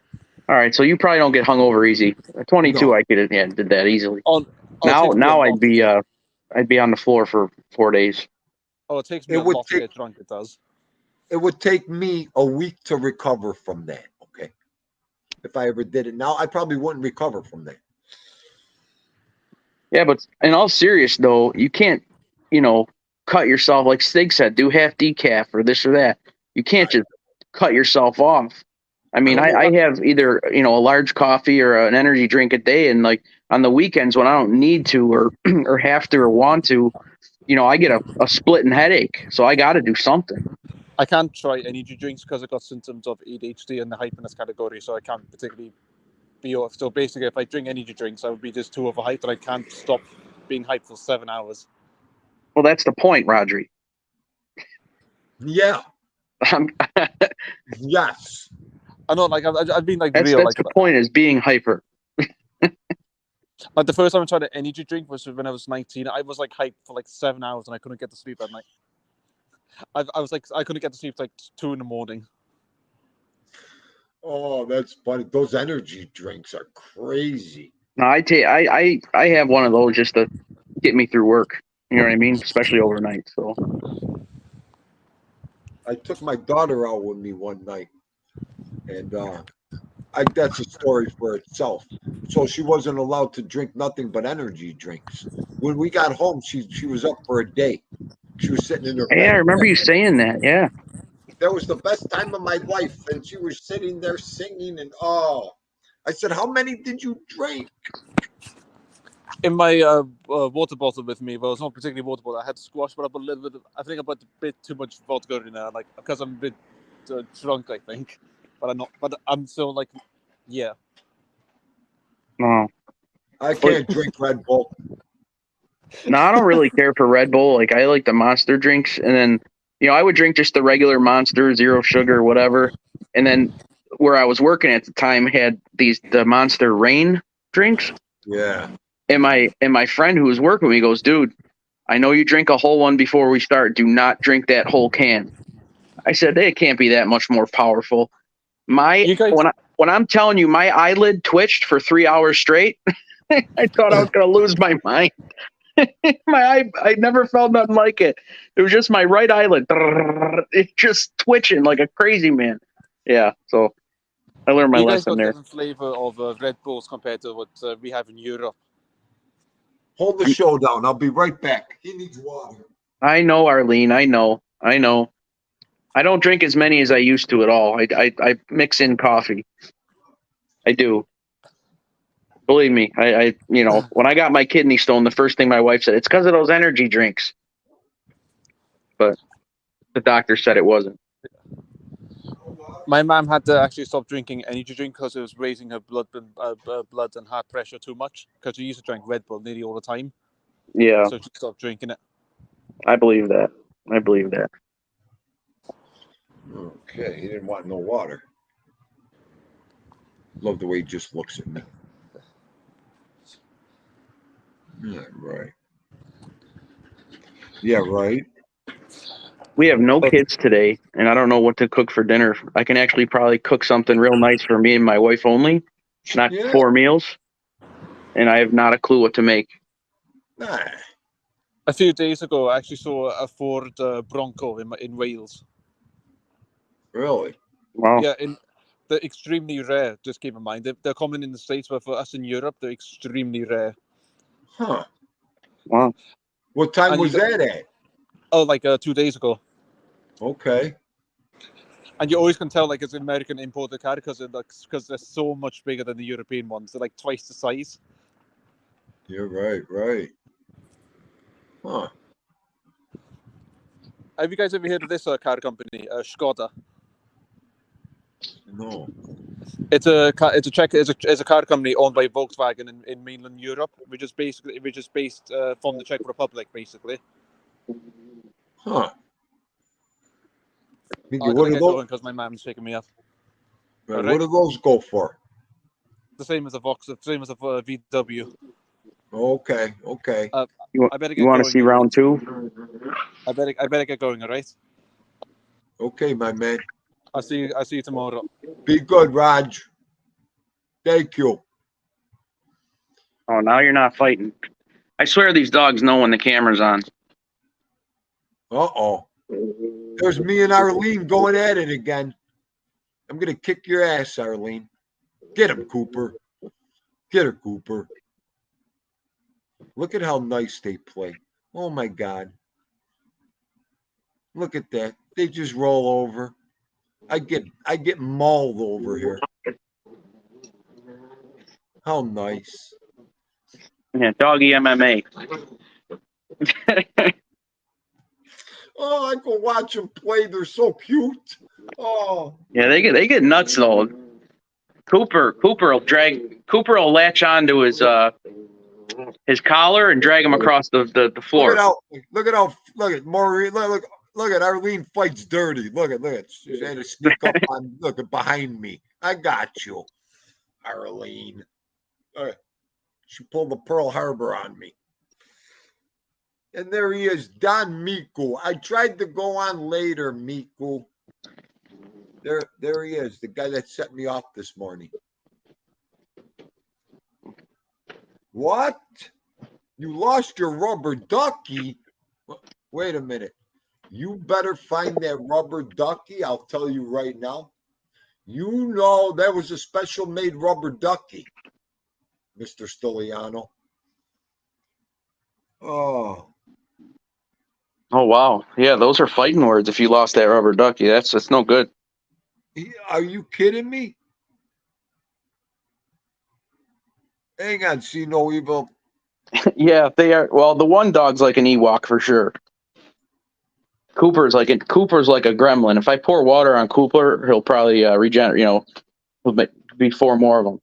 right, so you probably don't get hungover easy. At 22, No. I did that easily. Now I'd be on the floor for 4 days. Oh, it takes me a lot to get drunk. It does. It would take me a week to recover from that. Okay, if I ever did it now, I probably wouldn't recover from that. Yeah, but in all serious though, you can't, cut yourself like Stig said, do half decaf or this or that. You can't just cut yourself off. I I mean, don't know I what. have either, a large coffee or an energy drink a day, and like on the weekends when I don't need to or or have to or want to, I get a splitting headache. So I got to do something. I can't try energy drinks because I got symptoms of ADHD in the hypeness category, so I can't particularly be off. So basically, if I drink energy drinks, I would be just too overhyped, and I can't stop being hyped for 7 hours. Well, that's the point, Rodri. Yeah. I'm, Yes. I know, like I've been like that's real, like the point is being hyper. Like the first time I tried an energy drink was when I was 19. I was like hyped for like 7 hours and I couldn't get to sleep at night. I was like, I couldn't get to sleep like 2 in the morning. Oh, that's funny. Those energy drinks are crazy. No, I have one of those just to get me through work. You know what I mean? Especially overnight. So I took my daughter out with me one night, and that's a story for itself. So she wasn't allowed to drink nothing but energy drinks. When we got home, she was up for a day. She was sitting in her yeah, I bed. remember you saying that. Yeah. That was the best time of my life, and she was sitting there singing, and I said, "How many did you drink?" In my water bottle with me, well, it's not particularly water bottle. I had squash, but I put a little bit. I think I put a bit too much vodka in there, like because I'm a bit drunk, I think. But I'm not. But I'm still like, yeah. No. I can't drink Red Bull. No, I don't really care for Red Bull. Like I like the Monster drinks, and then I would drink just the regular Monster, zero sugar, whatever. And then where I was working at the time had the Monster Rain drinks. Yeah. And my friend who was working with me goes, dude, I know you drink a whole one before we start. Do not drink that whole can. I said, it can't be that much more powerful. You guys, When I'm telling you, my eyelid twitched for 3 hours straight. I thought I was gonna lose my mind. I never felt nothing like it. It was just my right eyelid. It just twitching like a crazy man. Yeah, so I learned my you guys lesson got there. different flavor of Red Bulls compared to what we have in Europe. Hold the show down. I'll be right back. He needs water. I know, Arlene. I know. I don't drink as many as I used to at all. I mix in coffee. I do. Believe me. I when I got my kidney stone, the first thing my wife said, it's because of those energy drinks. But the doctor said it wasn't. My mom had to actually stop drinking energy drink because it was raising her blood and heart pressure too much. Because she used to drink Red Bull nearly all the time, Yeah, so she stopped drinking it. I believe that. Okay, he didn't want no water. Love the way he just looks at me. Yeah, right. Yeah, right. We have no kids today, and I don't know what to cook for dinner. I can actually probably cook something real nice for me and my wife only, not Yeah. 4 meals. And I have not a clue what to make. Nah. A few days ago, I actually saw a Ford Bronco in Wales. Really? Wow. Yeah, they're extremely rare. Just keep in mind they're common in the States, but for us in Europe, they're extremely rare. Huh. Wow. What time was that at? Oh, like 2 days ago. Okay. And you always can tell like it's an American imported car because they're so much bigger than the European ones. They're like twice the size. You're right. Huh. Have you guys ever heard of this car company, Skoda? No. It's a car company owned by Volkswagen in mainland Europe, which is based from the Czech Republic, basically. Huh. I gotta get going because my mom's picking me up. Right. What do those go for? The same as a VW. Okay. You I better get want going. to see round 2? I better get going. All right. Okay, my man. I'll see you tomorrow. Be good, Raj. Thank you. Oh, now you're not fighting. I swear these dogs know when the camera's on. Uh-oh. There's me and Arlene going at it again. I'm going to kick your ass, Arlene. Get him, Cooper. Get her, Cooper. Look at how nice they play. Oh my God. Look at that. They just roll over. I get mauled over here. How nice. Yeah, doggy MMA. Oh, I go watch them play. They're so cute. Oh, Yeah, they get nuts though. Cooper will latch onto his collar and drag him across the floor. look at Maureen. Look at Arlene fights dirty. Look at she's had to sneak up on. Look at behind me. I got you, Arlene. She pulled the Pearl Harbor on me. And there he is, Don Miku. I tried to go on later, Miku. There he is, the guy that set me off this morning. What? You lost your rubber ducky? Wait a minute. You better find that rubber ducky. I'll tell you right now. You know that was a special made rubber ducky, Mr. Stoliano. Oh. Oh wow. Yeah, those are fighting words if you lost that rubber ducky. That's no good. Are you kidding me? Hang on, see no evil. Yeah, they are. Well, the one dog's like an Ewok for sure. Cooper's like a gremlin. If I pour water on Cooper, he'll probably regenerate. He'll be 4 more of them.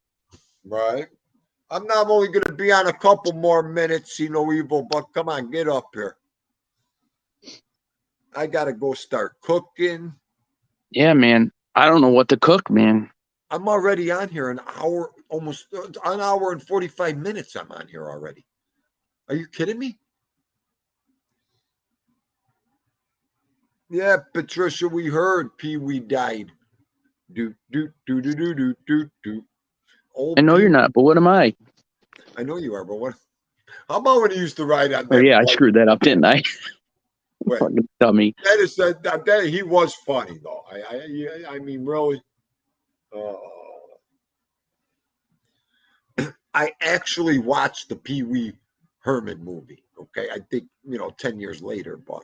Right. I'm not only going to be on a couple more minutes, see no evil, but come on, get up here. I got to go start cooking. Yeah, man. I don't know what to cook, man. I'm already on here an hour, almost an hour and 45 minutes. I'm on here already. Are you kidding me? Yeah, Patricia, we heard Peewee died. Do. I know you're not, but what am I? I know you are, but what? How about when he used to ride on that? Oh yeah, I screwed that up, didn't I? Wait, fucking dummy. That he was funny though. I mean, really. I actually watched the Peewee Herman movie. Okay, I think 10 years later, but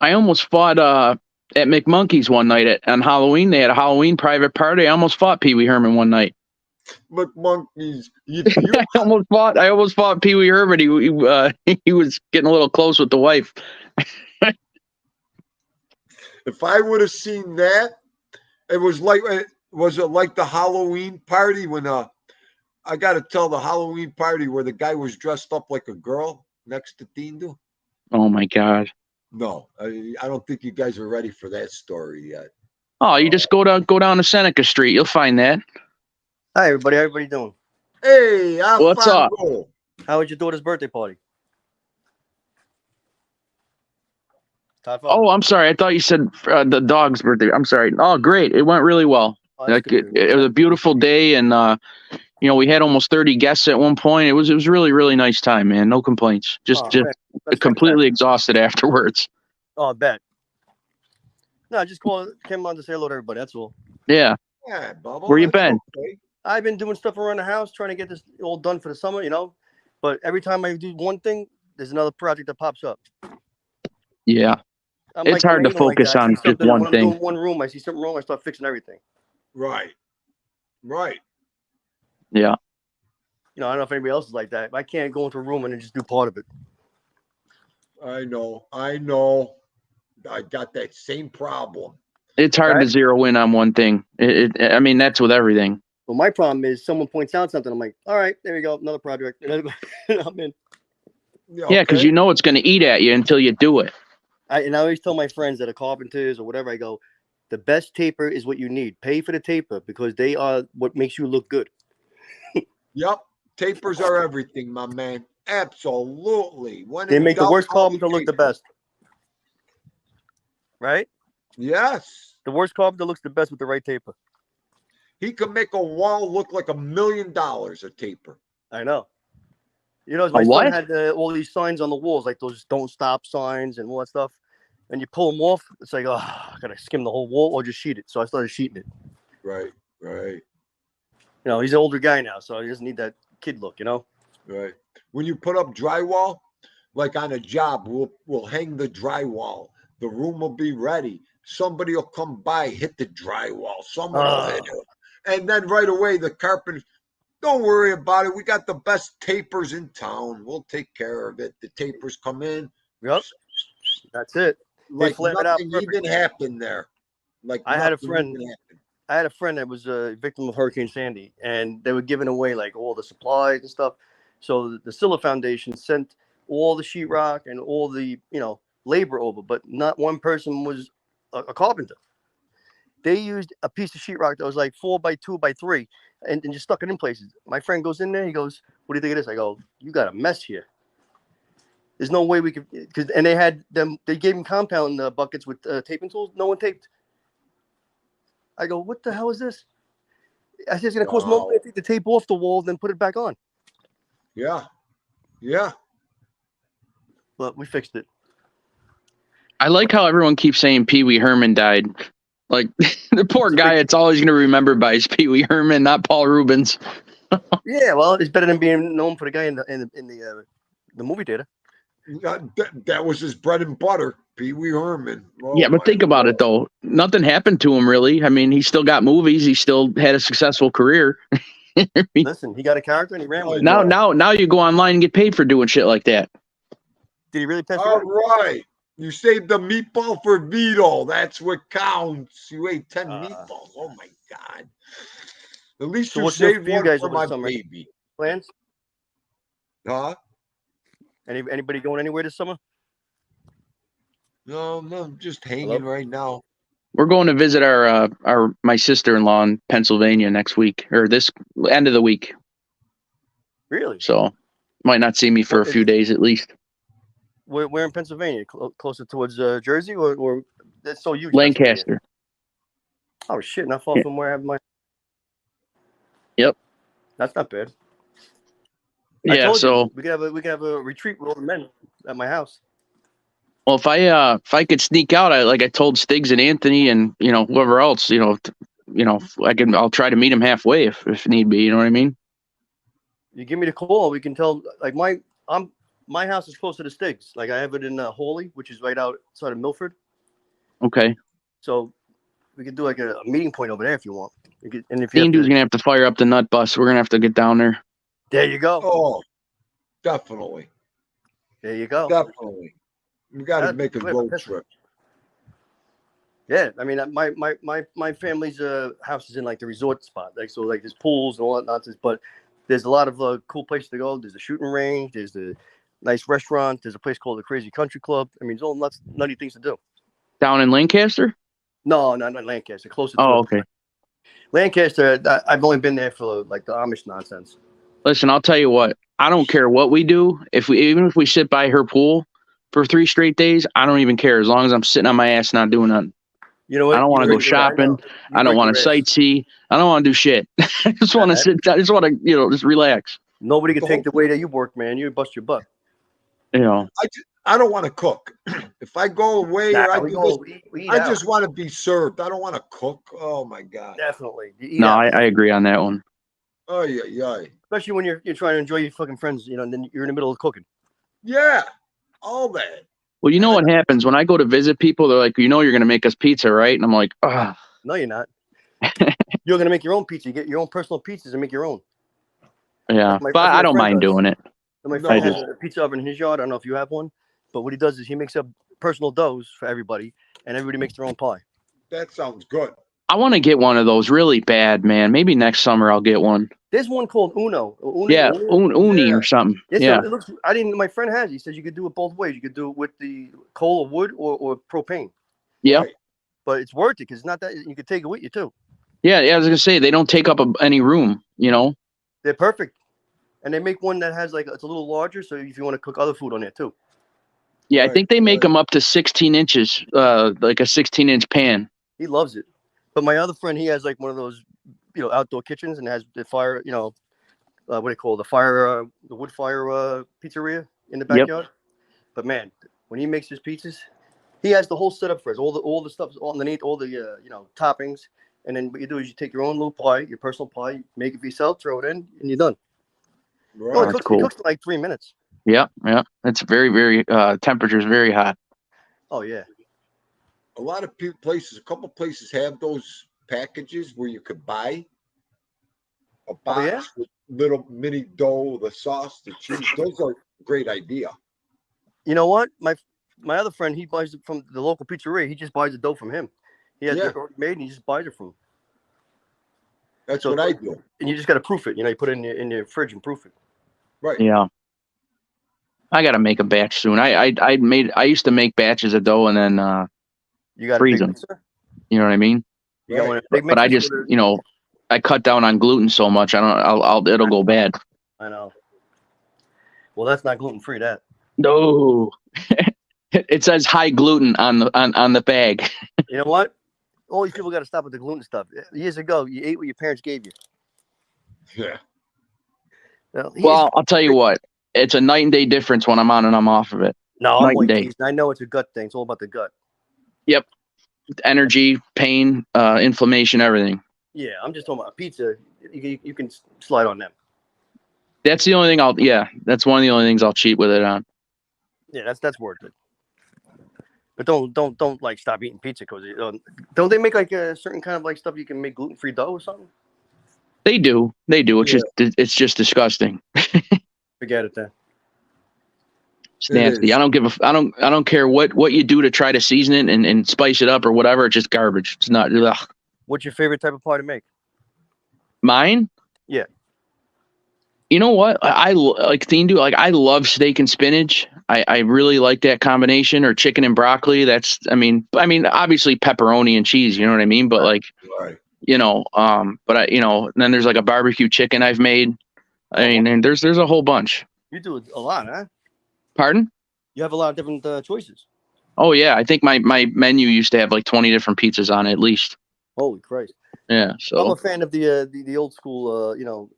I almost fought at McMonkey's one night on Halloween. They had a Halloween private party. I almost fought Pee Wee Herman one night. McMonkeys. I almost fought Pee Wee Herman. He was getting a little close with the wife. If I would have seen that, was it like the Halloween party when I got to tell the Halloween party where the guy was dressed up like a girl next to Theendu? Oh my God. No, I don't think you guys are ready for that story yet. Oh, you just go down to Seneca Street. You'll find that. Hi, everybody. How everybody doing? Hey, what's up? How was your daughter's birthday party? Oh, I'm sorry. I thought you said the dog's birthday. I'm sorry. Oh, great. It went really well. It was a beautiful day, and we had almost 30 guests at one point. It was really, really nice time, man. No complaints. Just completely exhausted afterwards. Oh, I bet. No, I just came on to say hello to everybody. That's all. Yeah. Yeah, Bubba. Where you been? Okay. I've been doing stuff around the house, trying to get this all done for the summer, But every time I do one thing, there's another project that pops up. Yeah. It's hard to focus on just one thing. I'm doing one room, I see something wrong, I start fixing everything. Right. Yeah. I don't know if anybody else is like that. I can't go into a room and then just do part of it. I know. I got that same problem. It's hard to zero in on one thing. I mean, that's with everything. Well, my problem is someone points out something. I'm like, all right, there you go, another project. I'm in. Yeah, because it's going to eat at you until you do it. I always tell my friends that are carpenters or whatever, I go, the best taper is what you need. Pay for the taper because they are what makes you look good. Yep. Tapers are everything, my man. Absolutely. They make the worst carpenter look the best. Right? Yes. The worst carpenter looks the best with the right taper. He could make a wall look like $1 million a taper. I know. My son had all these signs on the walls, like those don't stop signs and all that stuff. And you pull them off, it's like, I got to skim the whole wall or just sheet it. So I started sheeting it. Right. He's an older guy now, so he doesn't need that kid look, Right. when you put up drywall, like on a job, we'll hang the drywall. The room will be ready. Somebody will come by, hit the drywall. Someone will hit it. And then right away, the carpenters, don't worry about it. We got the best tapers in town. We'll take care of it. The tapers come in. Yep. That's it. Like flame it out nothing perfect. even happened there. Like I had a nothing friend. even happened. I had a friend that was a victim of Hurricane Sandy, and they were giving away like all the supplies and stuff. So the Silla Foundation sent all the sheetrock and all the labor over, but not one person was a carpenter. They used a piece of sheetrock that was like 4 by 2 by 3, and just stuck it in places. My friend goes in there. He goes, "What do you think of this?" I go, "You got a mess here. There's no way we could." And they had them. They gave him compound buckets with taping tools. No one taped. I go, "What the hell is this?" I said, "It's going to cost more money to take the tape off the wall than put it back on." Yeah. Yeah. But we fixed it. I like how everyone keeps saying Peewee Herman died. Like the poor guy, it's always going to remember by is Peewee Herman, not Paul Rubens. Yeah, well, it's better than being known for the guy in the movie theater. That was his bread and butter, Peewee Herman. Oh, Yeah, but think about it though. Nothing happened to him really. I mean, he still got movies. He still had a successful career. Listen, he got a character and he ran with it. Now you go online and get paid for doing shit like that. Did he really pass All away? right. You saved the meatball for veto. That's what counts. You ate 10 meatballs. Oh my God. At least So you what's new saved for you one guys for over my the summer? baby. Plans? Huh? Anybody going anywhere this summer? No, I'm just hanging right now. We're going to visit my sister-in-law in Pennsylvania next week, or this end of the week. Really? So might not see me for a few days at least. Where in Pennsylvania? Closer towards Jersey or that's so huge. Lancaster. Oh shit! Not far from where I have my. Yep. That's not bad. Yeah. So we could have a retreat with all the men at my house. Well, if I could sneak out, I told Stiggs and Anthony and whoever else, I'll try to meet him halfway if need be. You know what I mean? You give me the call, we can tell. Like my house is close to the Stiggs. Like I have it in Hawley, which is right outside of Milford. Okay. So we could do like a meeting point over there if you want. And if Theendu's gonna have to fire up the nut bus. We're gonna have to get down there. There you go. Oh, definitely. There you go. Definitely. We got to make a road trip. Yeah, I mean, my family's house is in like the resort spot, like so, like there's pools and all that nonsense. But there's a lot of cool places to go. There's a shooting range. There's a nice restaurant. There's a place called the Crazy Country Club. I mean, it's all nutty things to do. Down in Lancaster? No, not Lancaster. Closer. Oh, okay. Lancaster. I've only been there for like the Amish nonsense. Listen, I'll tell you what. I don't care what we do. Even if we sit by her pool for 3 straight days, I don't even care as long as I'm sitting on my ass not doing nothing. You know what? I don't want to go shopping. I don't want to sightsee. I don't want to do shit. I just want to sit. I just want to, just relax. Nobody can take the way that you work, man. You bust your butt. I don't want to cook. If I go away or I just want to be served. I don't want to cook. Oh my God. Definitely. No, I agree on that one. Oh yeah. Especially when you're trying to enjoy your fucking friends, and then you're in the middle of cooking. Yeah, all that. Well, you know what happens when I go to visit people? They're like, you're going to make us pizza, right? And I'm like, ah. No, you're not. You're going to make your own pizza. You get your own personal pizzas and make your own. Yeah, but I don't mind doing it. My friend has a pizza oven in his yard. I don't know if you have one, but what he does is he makes up personal doughs for everybody, and everybody makes their own pie. That sounds good. I want to get one of those really bad, man. Maybe next summer I'll get one. There's one called Uno. Uni or something. Yeah. It looks. My friend has. He says you could do it both ways. You could do it with the coal or wood or propane. Yeah. Right. But it's worth it because it's not that you could take it with you too. Yeah. I was gonna say they don't take up any room. They're perfect, and they make one that has it's a little larger, so if you want to cook other food on there too. Yeah, I think they make them up to 16 inches, like a 16-inch pan. He loves it. But my other friend, he has like one of those, outdoor kitchens and has the fire, what do you call it? The wood fire pizzeria in the backyard. Yep. But man, when he makes his pizzas, he has the whole setup for us. All the stuff underneath, all the toppings, and then what you do is you take your own little pie, your personal pie, make it for yourself, throw it in, and you're done. No, Right. That's It cool. cooks in like 3 minutes. Yeah, yeah. It's very, very temperature's very hot. Oh yeah. A lot of places, a couple places have those packages where you could buy a box yeah? with little mini dough, the sauce, the cheese. Those are a great idea. You know what? My other friend, he buys it from the local pizzeria. He just buys the dough from him. He has Yeah. it already made, and he just buys it from him. That's So what I do. And you just got to proof it. You know, you put it in your fridge and proof it. Right. Yeah. I gotta make a batch soon. I used to make batches of dough and then You got freeze a big them. mixer? You know what I mean? You got Right. one of the big But I mixers just, with you know, I cut down on gluten so much. It'll go bad. I know. Well, that's not gluten free. That. No. It says high gluten on the bag. You know what? All these people got to stop with the gluten stuff. Years ago, you ate what your parents gave you. Yeah. Well, I'll tell you what. It's a night and day difference when I'm on and I'm off of it. No, I'm night and like, day. I know it's a gut thing. It's all about the gut. Yep. Energy, pain, inflammation, everything. Yeah, I'm just talking about pizza. You can slide on them. That's the only thing that's one of the only things I'll cheat with it on. Yeah, that's worth it. But don't like stop eating pizza because don't they make like a certain kind of like stuff you can make gluten free dough or something? They do. It's just disgusting. Forget it then. It's nasty. I don't care what you do to try to season it and spice it up or whatever. It's just garbage. It's not. Ugh. What's your favorite type of pie to make? Mine? Yeah. You know what? I like Theendu. Like I love steak and spinach. I really like that combination, or chicken and broccoli. I mean, obviously pepperoni and cheese. You know what I mean? But like, Right. you know, then there's like a barbecue chicken I've made. I mean, and there's a whole bunch. You do a lot, huh? Pardon? You have a lot of different choices. Oh yeah, I think my menu used to have like 20 different pizzas on it at least. Holy Christ! Yeah, so I'm a fan of the old school. You know,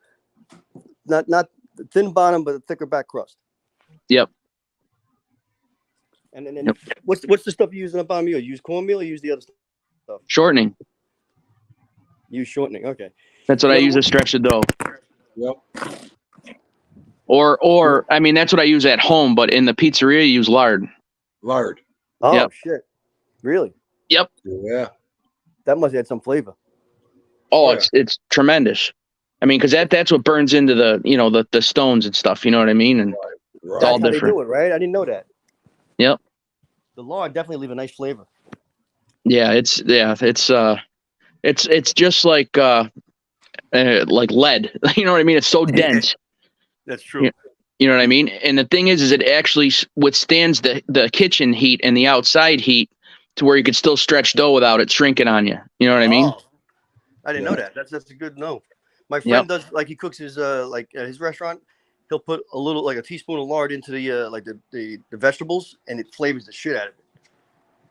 not thin bottom, but a thicker back crust. Yep. And then what's the stuff you use in a bottom meal? You use cornmeal or use the other stuff? Shortening. Use shortening. Okay. That's what I use to stretch the dough. Yep. Or I mean that's what I use at home, but in the pizzeria you use lard. Lard. Oh Yep. shit! Really? Yep. Yeah. That must add some flavor. Oh, Yeah. it's tremendous. I mean, because that's what burns into the stones and stuff. You know what I mean? And Right. it's all That's how different. they do it, right? I didn't know that. Yep. The lard definitely leave a nice flavor. Yeah, it's just like lead. You know what I mean? It's so dense. That's true. Yeah. You know what I mean? And the thing is it actually withstands the kitchen heat and the outside heat to where you could still stretch dough without it shrinking on you. You know what I mean? Oh, I didn't know that. That's a good know. My friend does like he cooks his like at his restaurant. He'll put a little like a teaspoon of lard into the vegetables, and it flavors the shit out of it.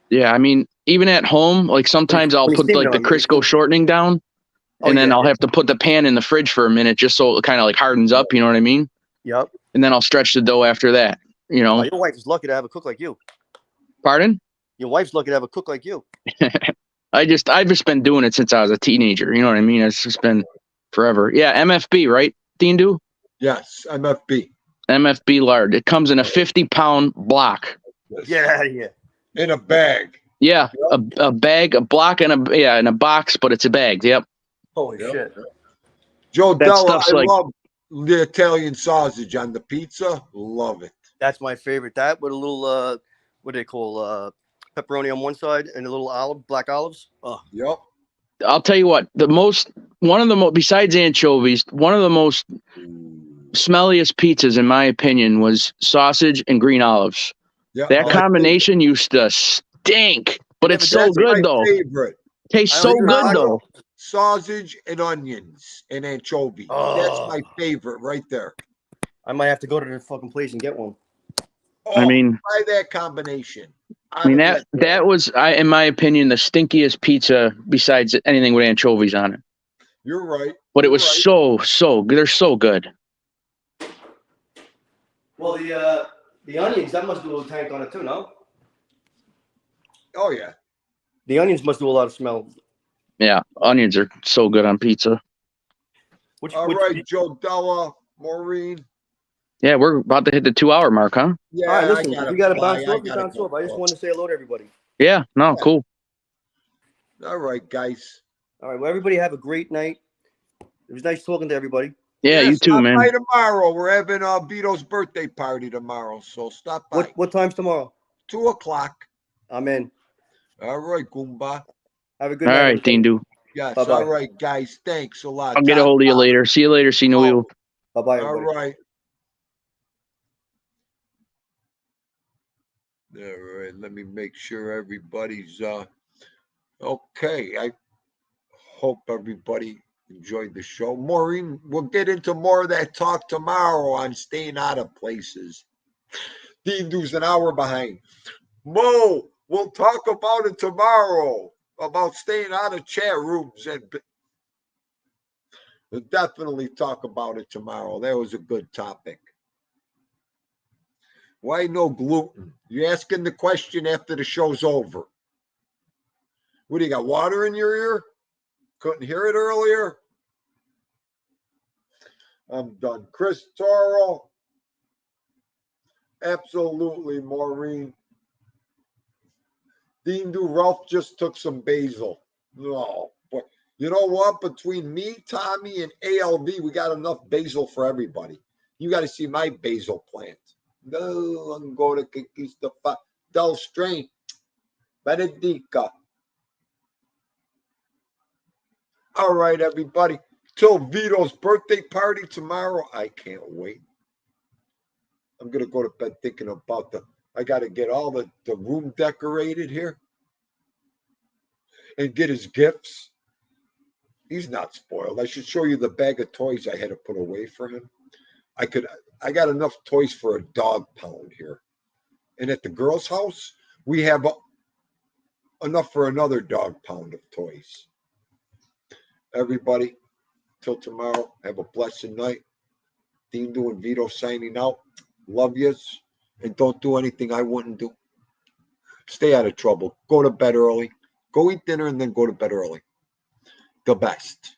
Yeah, I mean, even at home, like sometimes I'll put like the Crisco shortening down, and then I'll have to put the pan in the fridge for a minute just so it kind of like hardens up. You know what I mean? Yep. And then I'll stretch the dough after that. You know. Oh, your wife is lucky to have a cook like you. Pardon? Your wife's lucky to have a cook like you. I've just been doing it since I was a teenager. You know what I mean? It's just been forever. Yeah, MFB, right? Theendu? Yes, MFB. MFB lard. It comes in a 50-pound block. Get out of here. In a bag. Yeah, a bag, a block, and in a box, but it's a bag. Yep. Holy Yep. shit. Joe That Della, stuff's I like- love the Italian sausage on the pizza. Love it. That's my favorite. That with a little what do they call pepperoni on one side and a little black olives. Oh, Yep. I'll tell you what. Besides anchovies, one of the most smelliest pizzas, in my opinion, was sausage and green olives. Yep. That combination used to stink, but it's so That's good my though. favorite. Tastes so good though. Sausage and onions and anchovy. That's my favorite right there. I might have to go to the fucking place and get one. Oh, I mean, try that combination. I mean that was, in my opinion, the stinkiest pizza besides anything with anchovies on it. You're right. But it was so good. They're so good. Well, the onions, that must do a little tank on it too, no? Oh yeah. The onions must do a lot of smell. Yeah, onions are so good on pizza. All right, Joe Della, Maureen. Yeah, we're about to hit the 2-hour mark, huh? Yeah, All right, listen, I if gotta you got to fly. bounce I off, you gotta bounce go. off. I just wanted to say hello to everybody. Yeah, no, cool. All right, guys. All right, well, everybody have a great night. It was nice talking to everybody. Yeah, you too, stop man. by tomorrow. We're having Vito's birthday party tomorrow, so stop by. What time's tomorrow? 2 o'clock. I'm in. All right, Goomba. Have a good All night. right, Theendu. Yes, Bye-bye. all right, guys. Thanks a lot. I'll get a hold of you later. See you later, Sinu. Bye-bye, All everybody. right. All right, let me make sure everybody's okay. I hope everybody enjoyed the show. Maureen, we'll get into more of that talk tomorrow on staying out of places. Theendu's an hour behind. Mo, we'll talk about it tomorrow, about staying out of chat rooms, and we'll definitely talk about it tomorrow. That was a good topic. Why no gluten? You're asking the question after the show's over. What do you got, water in your ear? Couldn't hear it earlier? I'm done. Chris Toro. Absolutely, Maureen. Theendu, Ralph just took some basil. No, but you know what? Between me, Tommy, and ALV, we got enough basil for everybody. You got to see my basil plant. No, I'm going to Conquista Del Strain. Benedica. All right, everybody. Till Vito's birthday party tomorrow. I can't wait. I'm going to go to bed thinking about I got to get all the room decorated here and get his gifts. He's not spoiled. I should show you the bag of toys I had to put away for him. I got enough toys for a dog pound here. And at the girls' house, we have enough for another dog pound of toys. Everybody, till tomorrow, have a blessed night. Theendu and Vito signing out. Love yous. And don't do anything I wouldn't do. Stay out of trouble. Go to bed early. Go eat dinner and then go to bed early. The best.